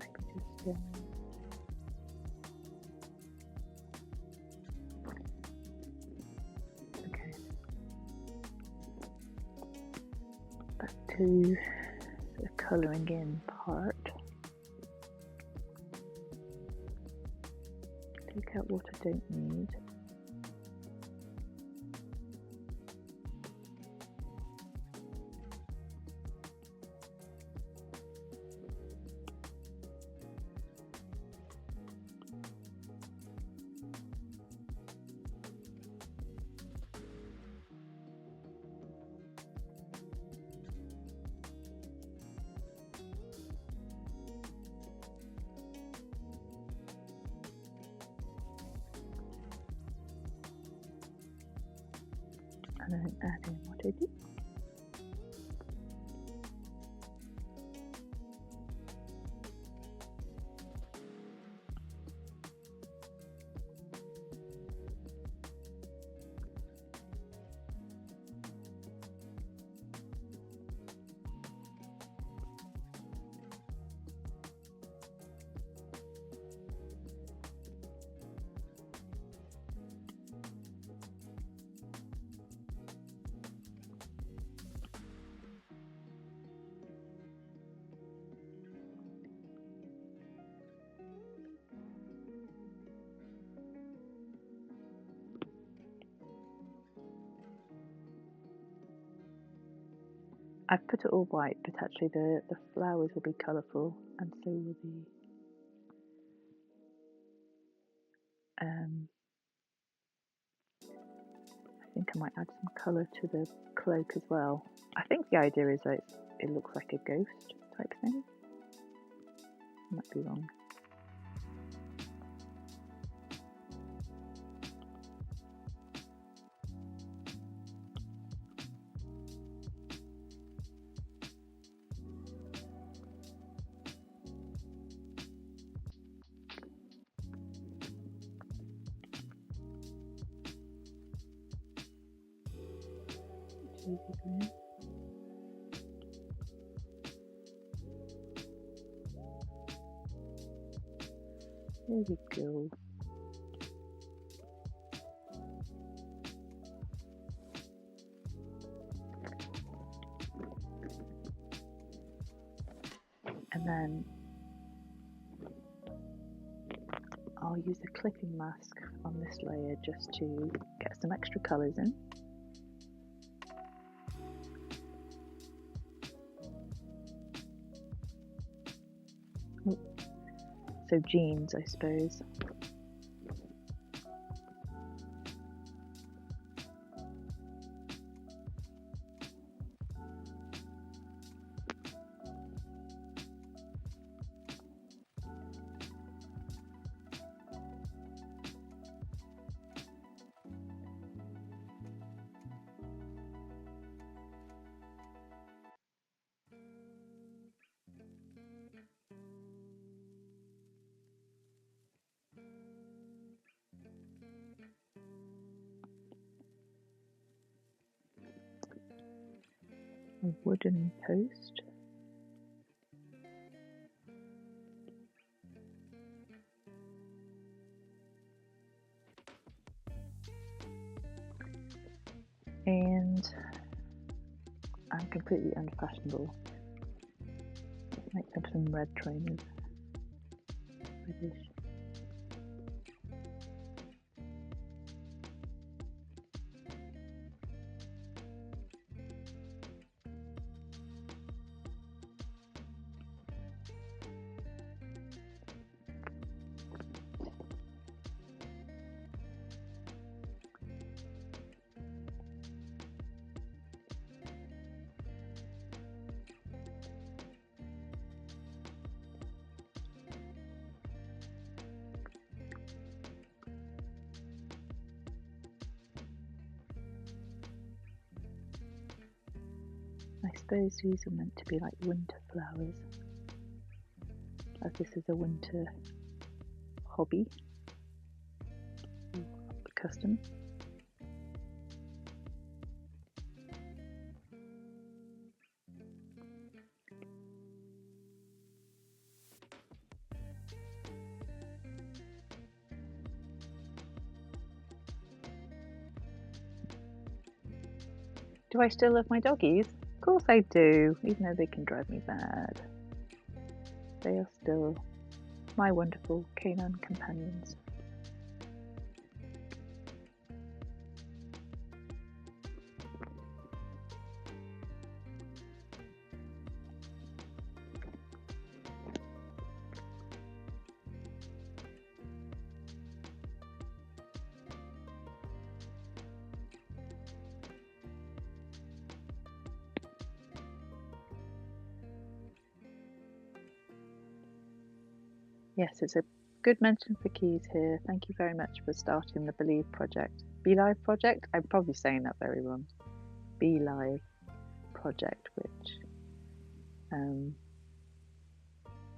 Maybe just okay. Back to the colouring in part. Take out what I don't need. And then add in what I did. I've put it all white, but actually the flowers will be colourful, and so will the I think I might add some colour to the cloak as well. I think the idea is that it looks like a ghost type thing. I might be wrong. There we go. And then I'll use a clipping mask on this layer just to get some extra colours in. So jeans, I suppose. A wooden post. And I'm completely unfashionable. Might have some red trainers. Reddish. I suppose these are meant to be like winter flowers, as this is a winter hobby, custom. Do I still love my doggies? Of course I do, even though they can drive me mad. They are still my wonderful canine companions. Yes, it's a good mention for Keys here. Thank you very much for starting the Believe project. Be Live project? I'm probably saying that very wrong. Be Live project, which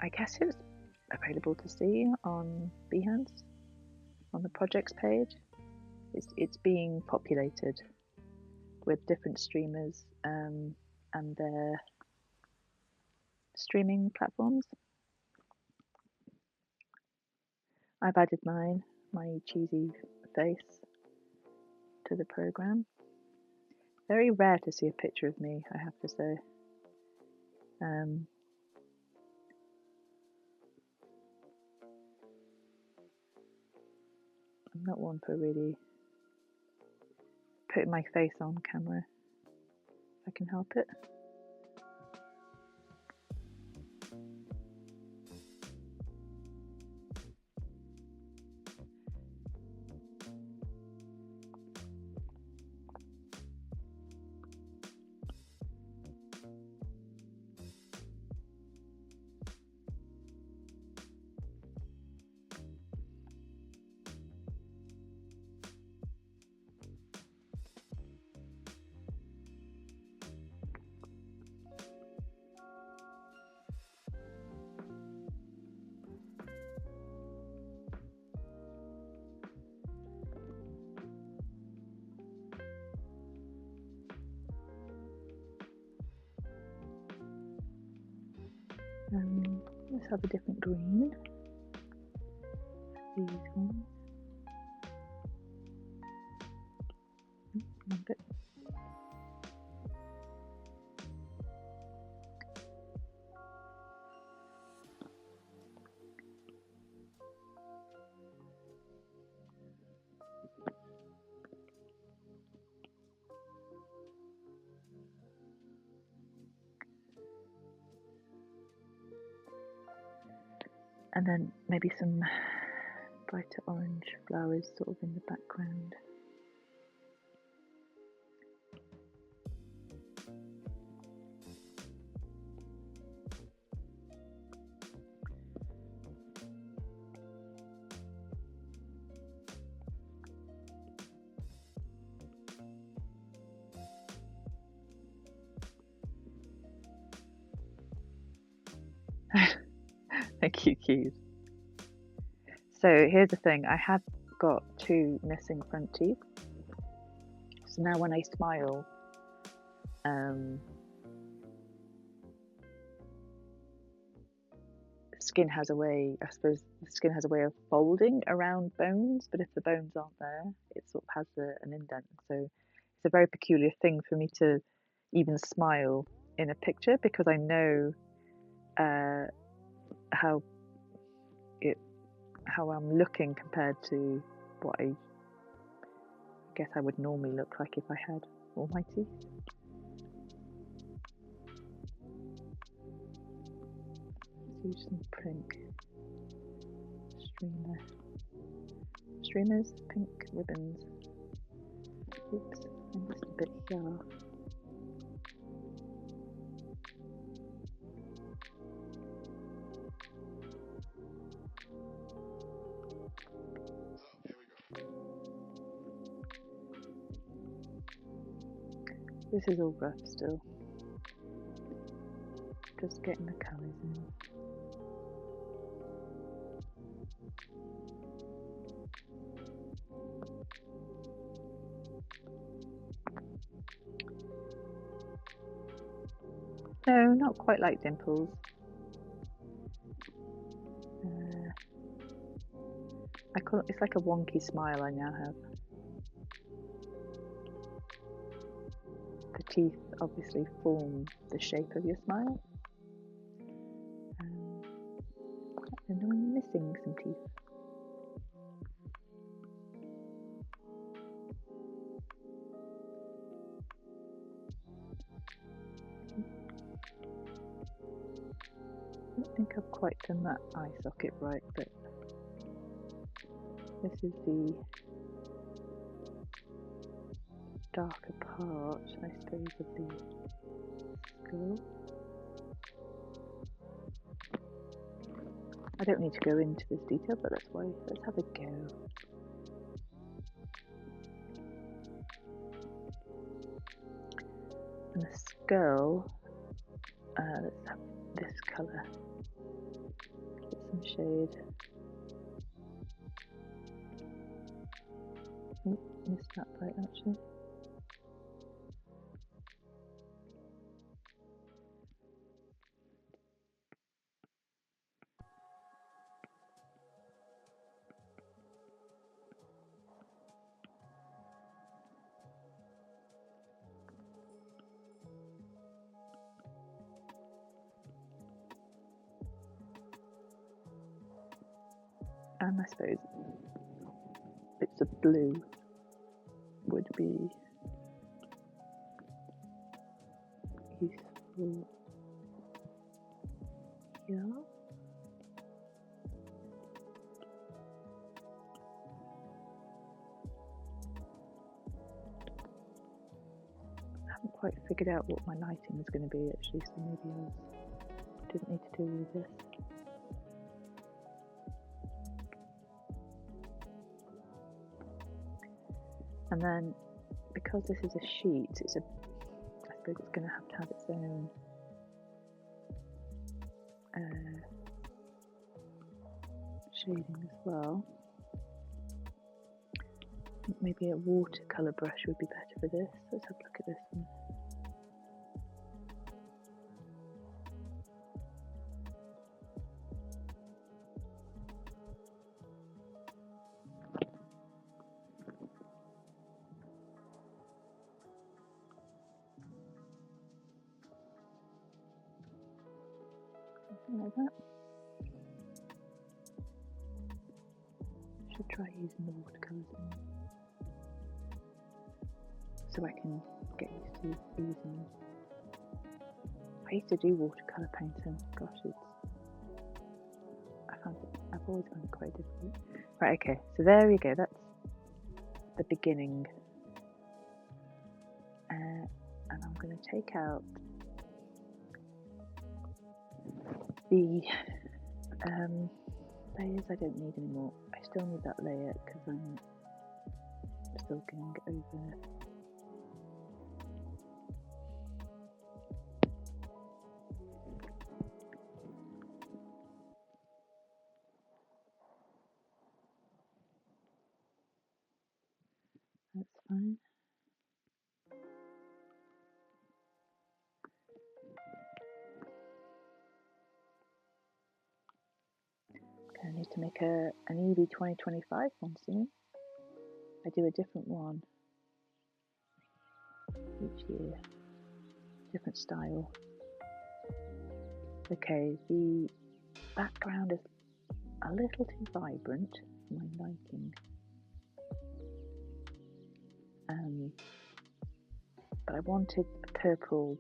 I guess it's available to see on Behance, on the projects page. It's being populated with different streamers and their streaming platforms. I've added my cheesy face to the program. Very rare to see a picture of me, I have to say. I'm not one for really putting my face on camera, if I can help it. Let's have a different green. These ones. A bit. And then maybe some brighter orange flowers sort of in the background. Thank you, Keys. So here's the thing, I have got 2 missing front teeth. So now when I smile, skin has a way, I suppose the skin has a way of folding around bones, but if the bones aren't there, it sort of has an indent. So it's a very peculiar thing for me to even smile in a picture, because I know how I'm looking compared to what I guess I would normally look like if I had all my teeth. Let's use some pink streamers, pink ribbons. Oops, I missed a bit here. This is all rough still. Just getting the colours in. No, not quite like dimples. I call it, it's like a wonky smile I now have. The teeth obviously form the shape of your smile. And now I'm missing some teeth. I don't think I've quite done that eye socket right, but this is the darker part, I suppose, of the skull. I don't need to go into this detail, but let's have a go. And the skull, let's have this colour. Get some shade. Missed that part actually. And I suppose bits of blue would be useful here. I haven't quite figured out what my lighting is going to be actually, so maybe I didn't need to do all this. And then, because this is a sheet, I suppose it's going to have its own shading as well. Maybe a watercolour brush would be better for this. Let's have a look at this one. Something like that. Should try using the watercolours so I can get used to using them. I used to do watercolour painting. Gosh, I I've always found it quite difficult. Right, okay, so there we go, that's the beginning. And I'm going to take out the layers I don't need anymore. I still need that layer because I'm still going over. That's fine. Okay, I need to make an Yvie 2025 one soon. I do a different one each year, different style. Okay, the background is a little too vibrant for my liking. But I wanted a purple,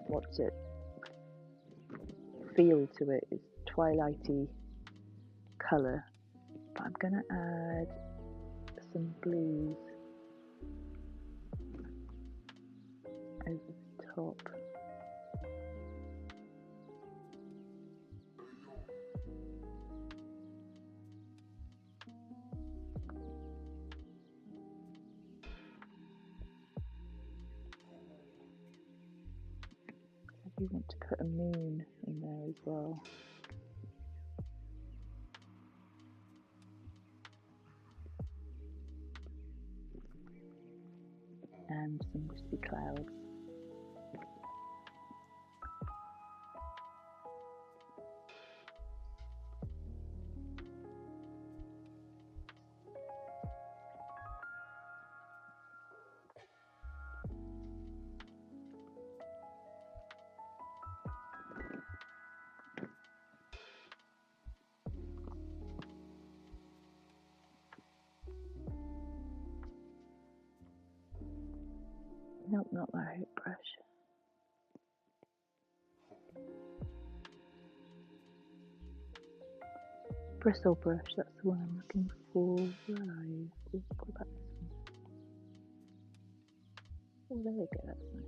what's it, feel to it. It's twilighty colour. But I'm going to add some blues over the top. I do want to put a moon in there as well. And some wispy clouds. Nope, not that brush. Bristle brush, that's the one I'm looking for. Where are you? Oh, what about this one? Oh, there we go, that's nice.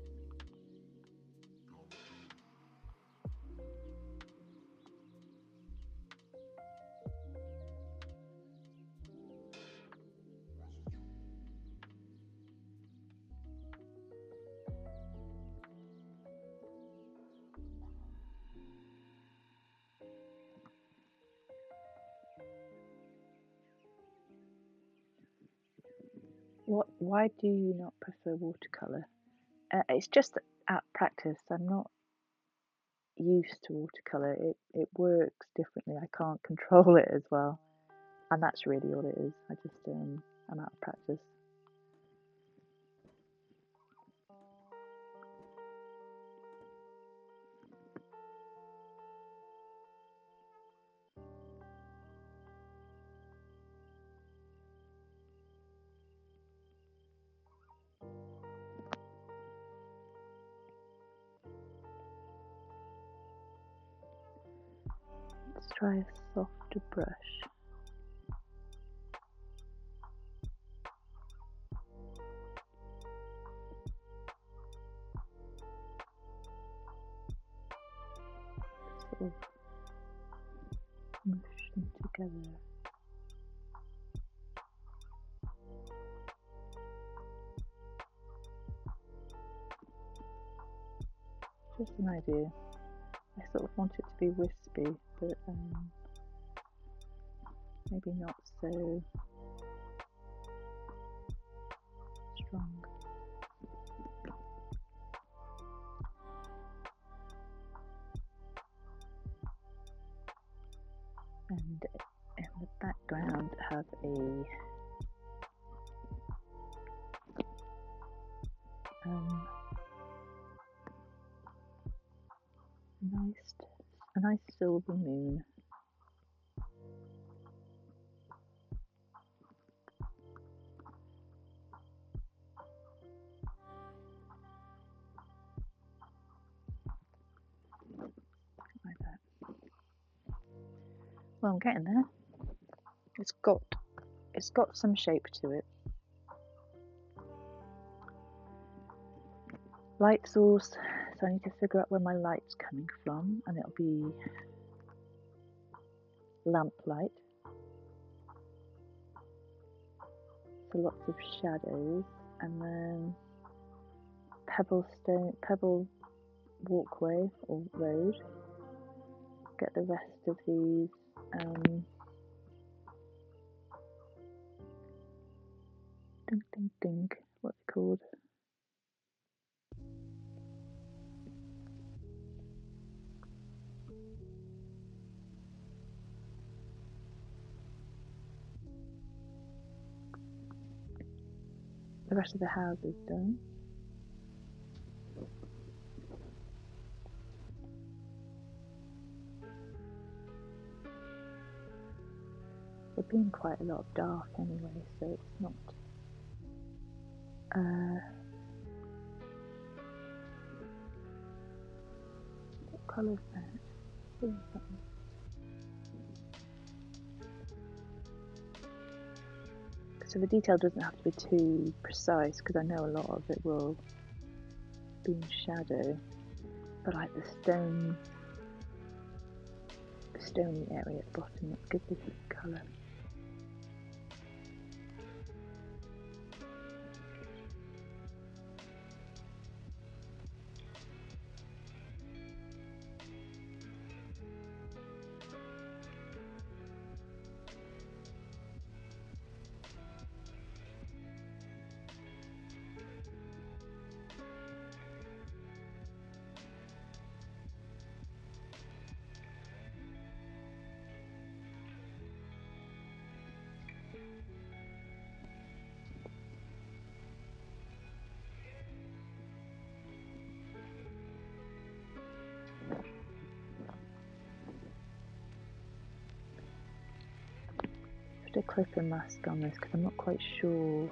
Why do you not prefer watercolour? It's just at practice. I'm not used to watercolour. It works differently. I can't control it as well. And that's really all it is. I just, I'm out of practice. Let's try a softer brush. Sort of mush them together. Just an idea. I sort of want it to be wispy, but maybe not so strong. And in the background have a nice silver moon. Like that. Well, I'm getting there. It's got some shape to it. Light source, so I need to figure out where my light's coming from, and it'll be lamp light. So lots of shadows, and then pebble walkway or road. Get the rest of these ding ding ding, what's it called? The rest of the house is done. There's been quite a lot of dark anyway, so it's not what colour is that? What is that? So the detail doesn't have to be too precise, because I know a lot of it will be in shadow, but like the stony area at the bottom, that gives it a colour. A clipping mask on this because I'm not quite sure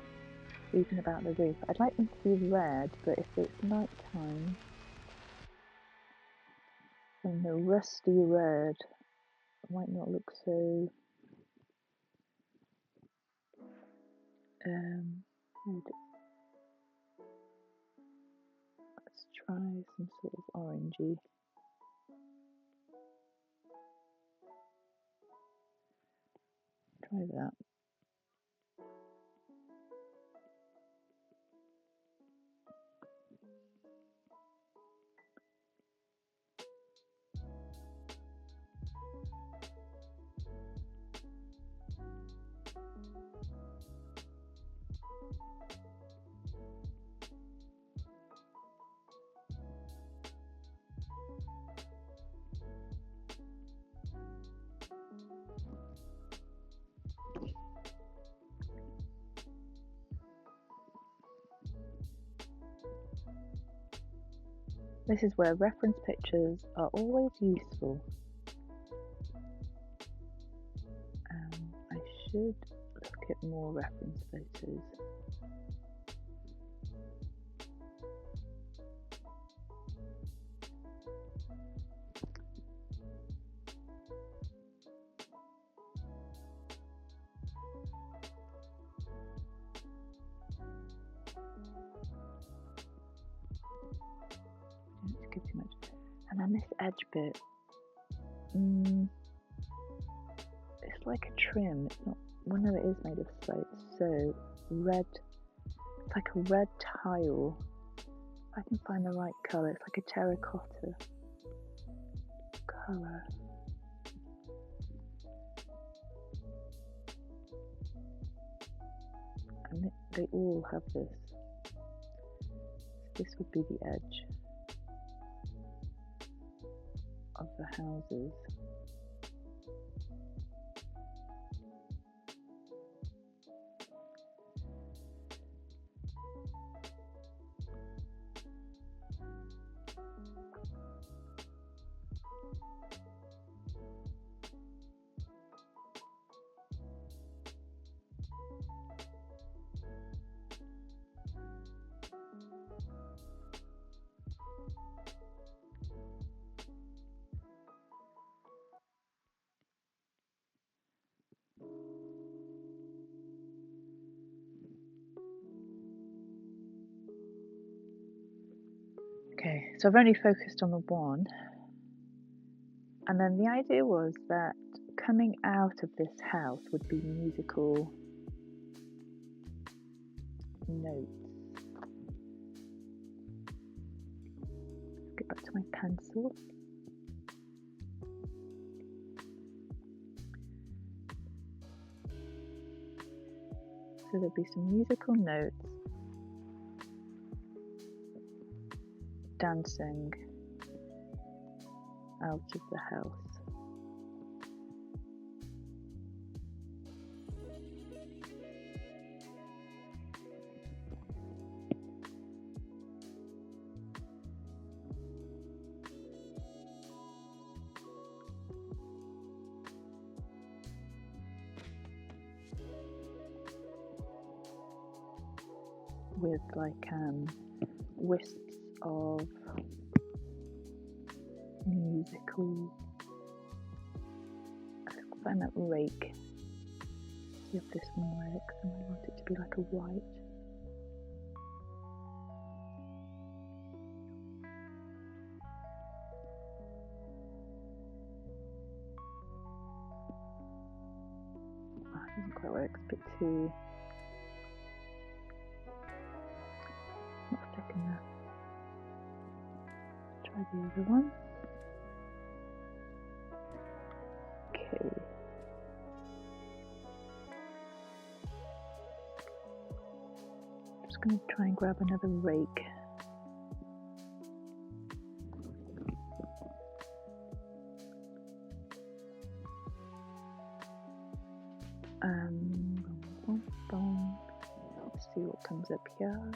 even about the roof. I'd like them to be red, but if it's night time, then the rusty red might not look so red. Let's try some sort of orangey. Try that. This is where reference pictures are always useful. I should look at more reference photos. Don't give too much. And then this edge bit, it's like a trim. It's not. Well, no, it is made of slate. So red. It's like a red tile. If I can find the right colour, it's like a terracotta colour. And they all have this. So this would be the edge of the houses. Okay, so I've only focused on the one, and then the idea was that coming out of this house would be musical notes. Get back to my pencil. So there'll be some musical notes dancing out of the house. With like wisps of musical, I'll find that rake. See if this one works, and I want it to be like a white. Oh, it doesn't quite work, it's a bit too not thick enough. Try the other one. Okay. Just going to try and grab another rake. Let's see what comes up here.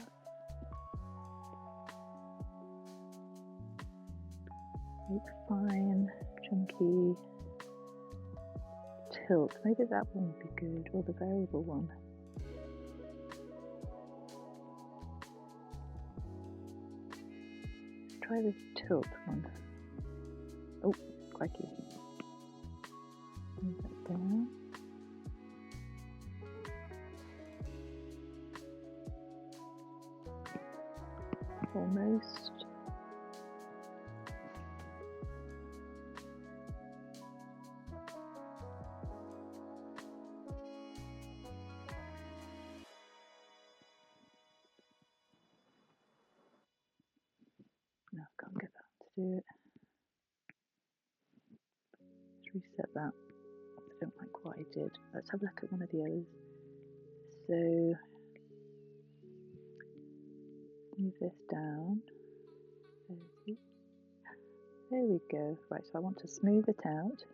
Make fine, chunky, tilt. Maybe that one would be good, or the variable one. Try this tilt one. Oh, crikey. Move that down. Almost. No, I can't get that to do it. Let's reset that. I don't like what I did. Let's have a look at one of the others. So, move this down. There we go. Right, so I want to smooth it out.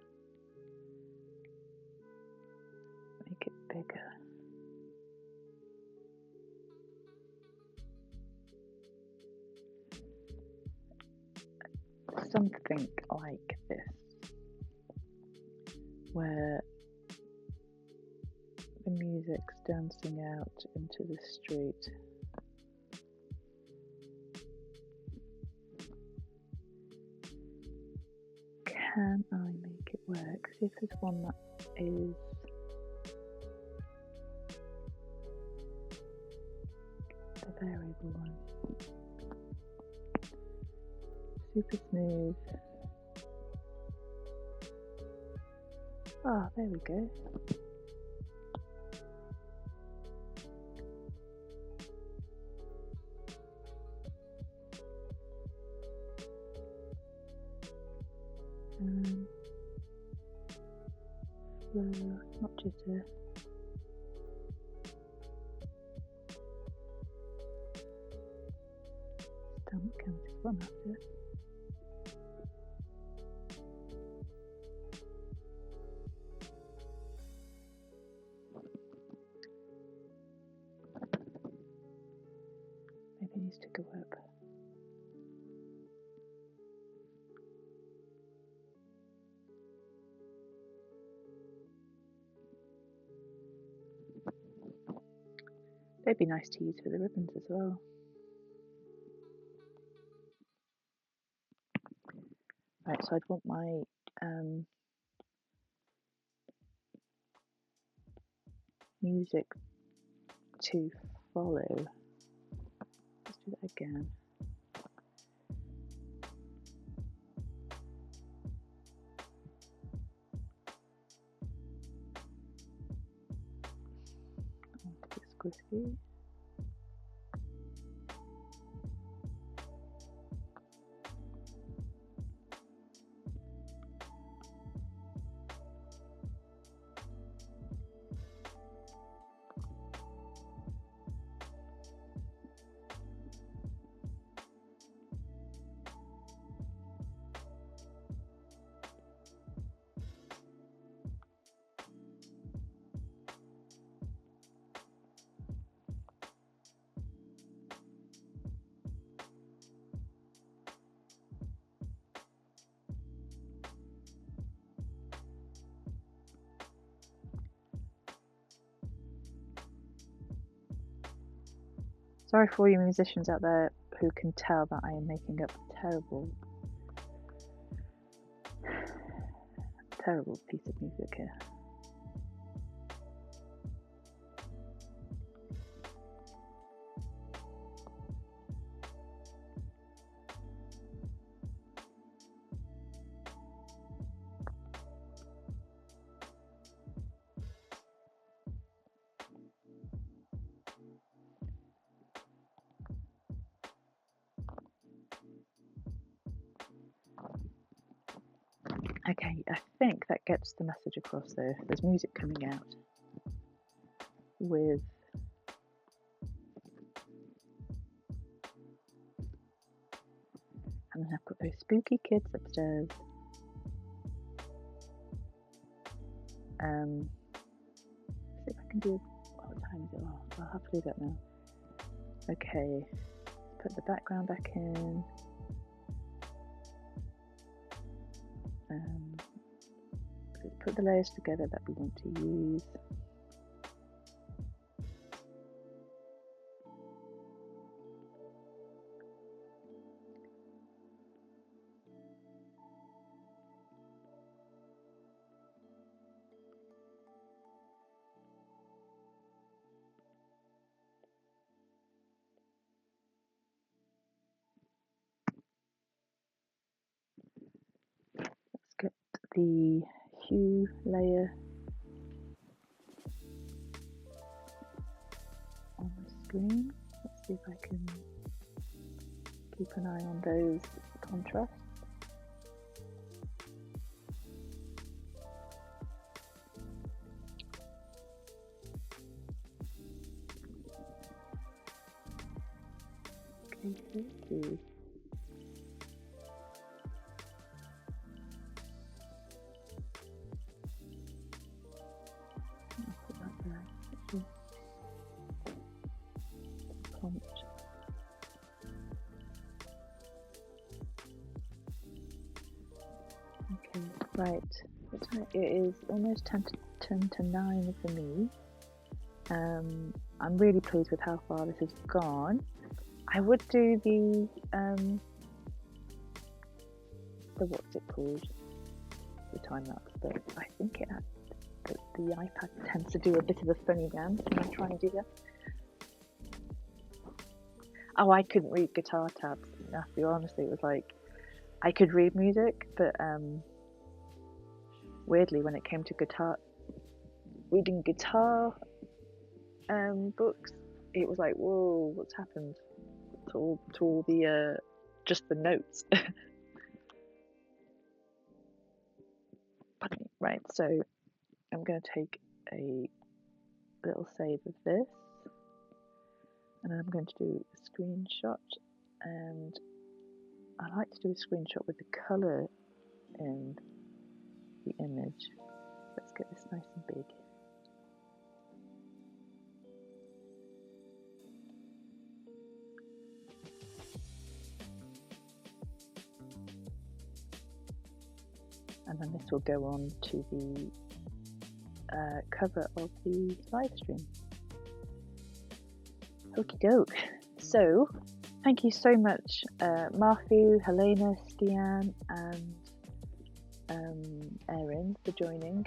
Make it bigger. Something like this, where the music's dancing out into the street. Can I make it work? See if there's one that is the variable one. Super smooth. Ah, there we go. Flow, not jitter. Stamp count is one after. Maybe it needs to go up. They'd be nice to use for the ribbons as well. Right, so I'd want my music to follow. Let's do that again. whiskey. Sorry for all you musicians out there who can tell that I am making up a terrible piece of music here. Okay, I think that gets the message across there. There's music coming out with and then I've got those spooky kids upstairs. See if I can do what time is it? Oh, I'll have to do that now. Okay, put the background back in. Let's put the layers together that we want to use. Let's get the hue layer on the screen. Let's see if I can keep an eye on those contrasts. Okay, thank you. Okay, right. It is almost 10 to 9 for me. I'm really pleased with how far this has gone. I would do the what's it called? The time lapse, but I think the iPad tends to do a bit of a funny dance when I'm trying to do that. Oh, I couldn't read guitar tabs. Matthew, honestly, it was like I could read music, but weirdly, when it came to reading guitar books, it was like, whoa, what's happened to all the just the notes? Right, so I'm going to take a little save of this, and I'm going to do a screenshot, and I like to do a screenshot with the colour in the image. Let's get this nice and big. And then this will go on to the cover of the live stream. Okie doke. So, thank you so much, Matthew, Helena, Stian, and Erin for joining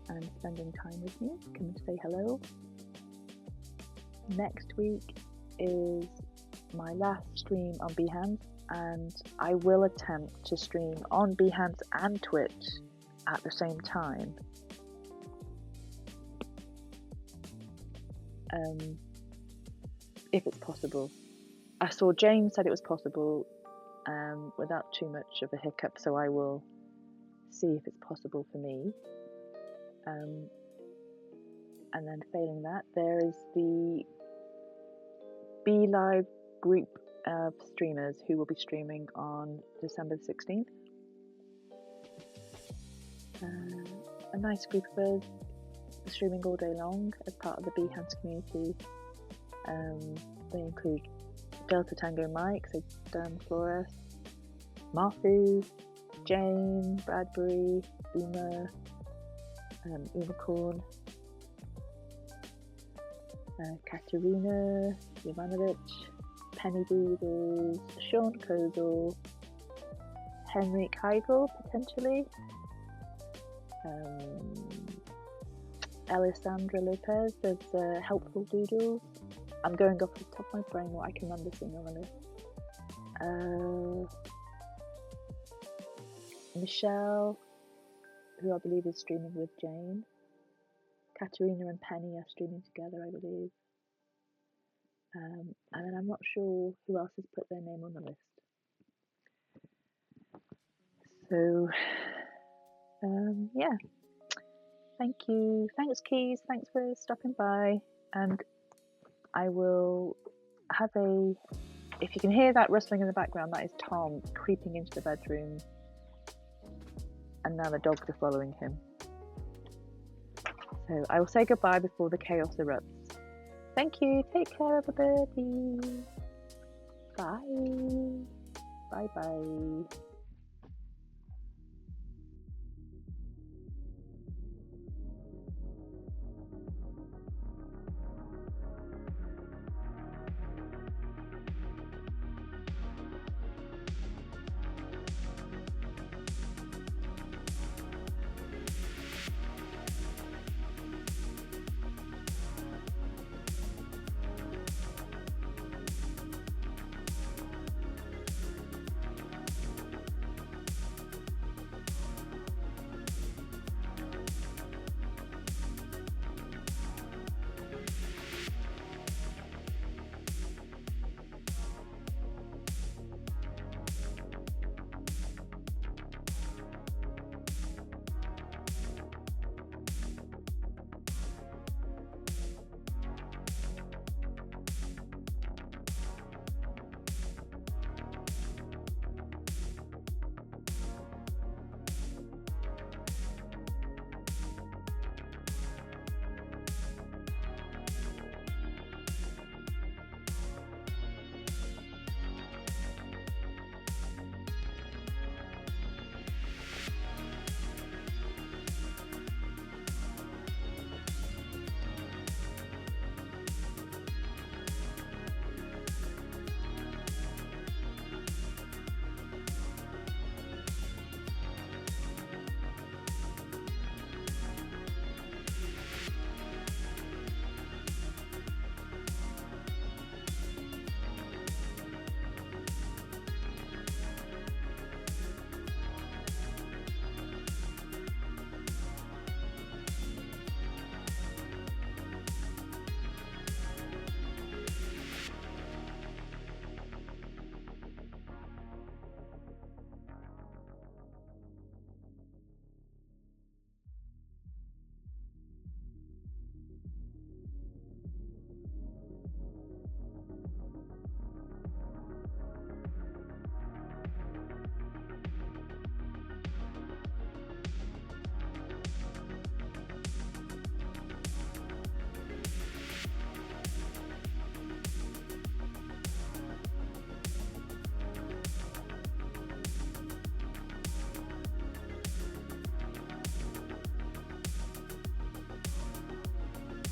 and spending time with me. Come and say hello. Next week is my last stream on Behance, and I will attempt to stream on Behance and Twitch at the same time. if it's possible. I saw James said it was possible without too much of a hiccup, so I will see if it's possible for me. And then failing that, there is the Be Live group of streamers who will be streaming on December 16th. A nice group of us streaming all day long as part of the Behance community. They include Delta Tango Mike, so Dan Flores, Marfu, Jane, Bradbury, Uma Korn, Katerina Jovanovic, Penny Doodles, Sean Kozel, Henrik Heigl potentially, Alessandra Lopez of Helpful Doodles. I'm going off the top of my brain what I can remember seeing on the list. Michelle, who I believe is streaming with Jane. Katerina and Penny are streaming together, I believe. And then I'm not sure who else has put their name on the list. So, yeah. Thank you. Thanks, Keys. Thanks for stopping by. And I will have if you can hear that rustling in the background, that is Tom creeping into the bedroom. And now the dogs are following him. So I will say goodbye before the chaos erupts. Thank you. Take care, everybody. Bye. Bye-bye.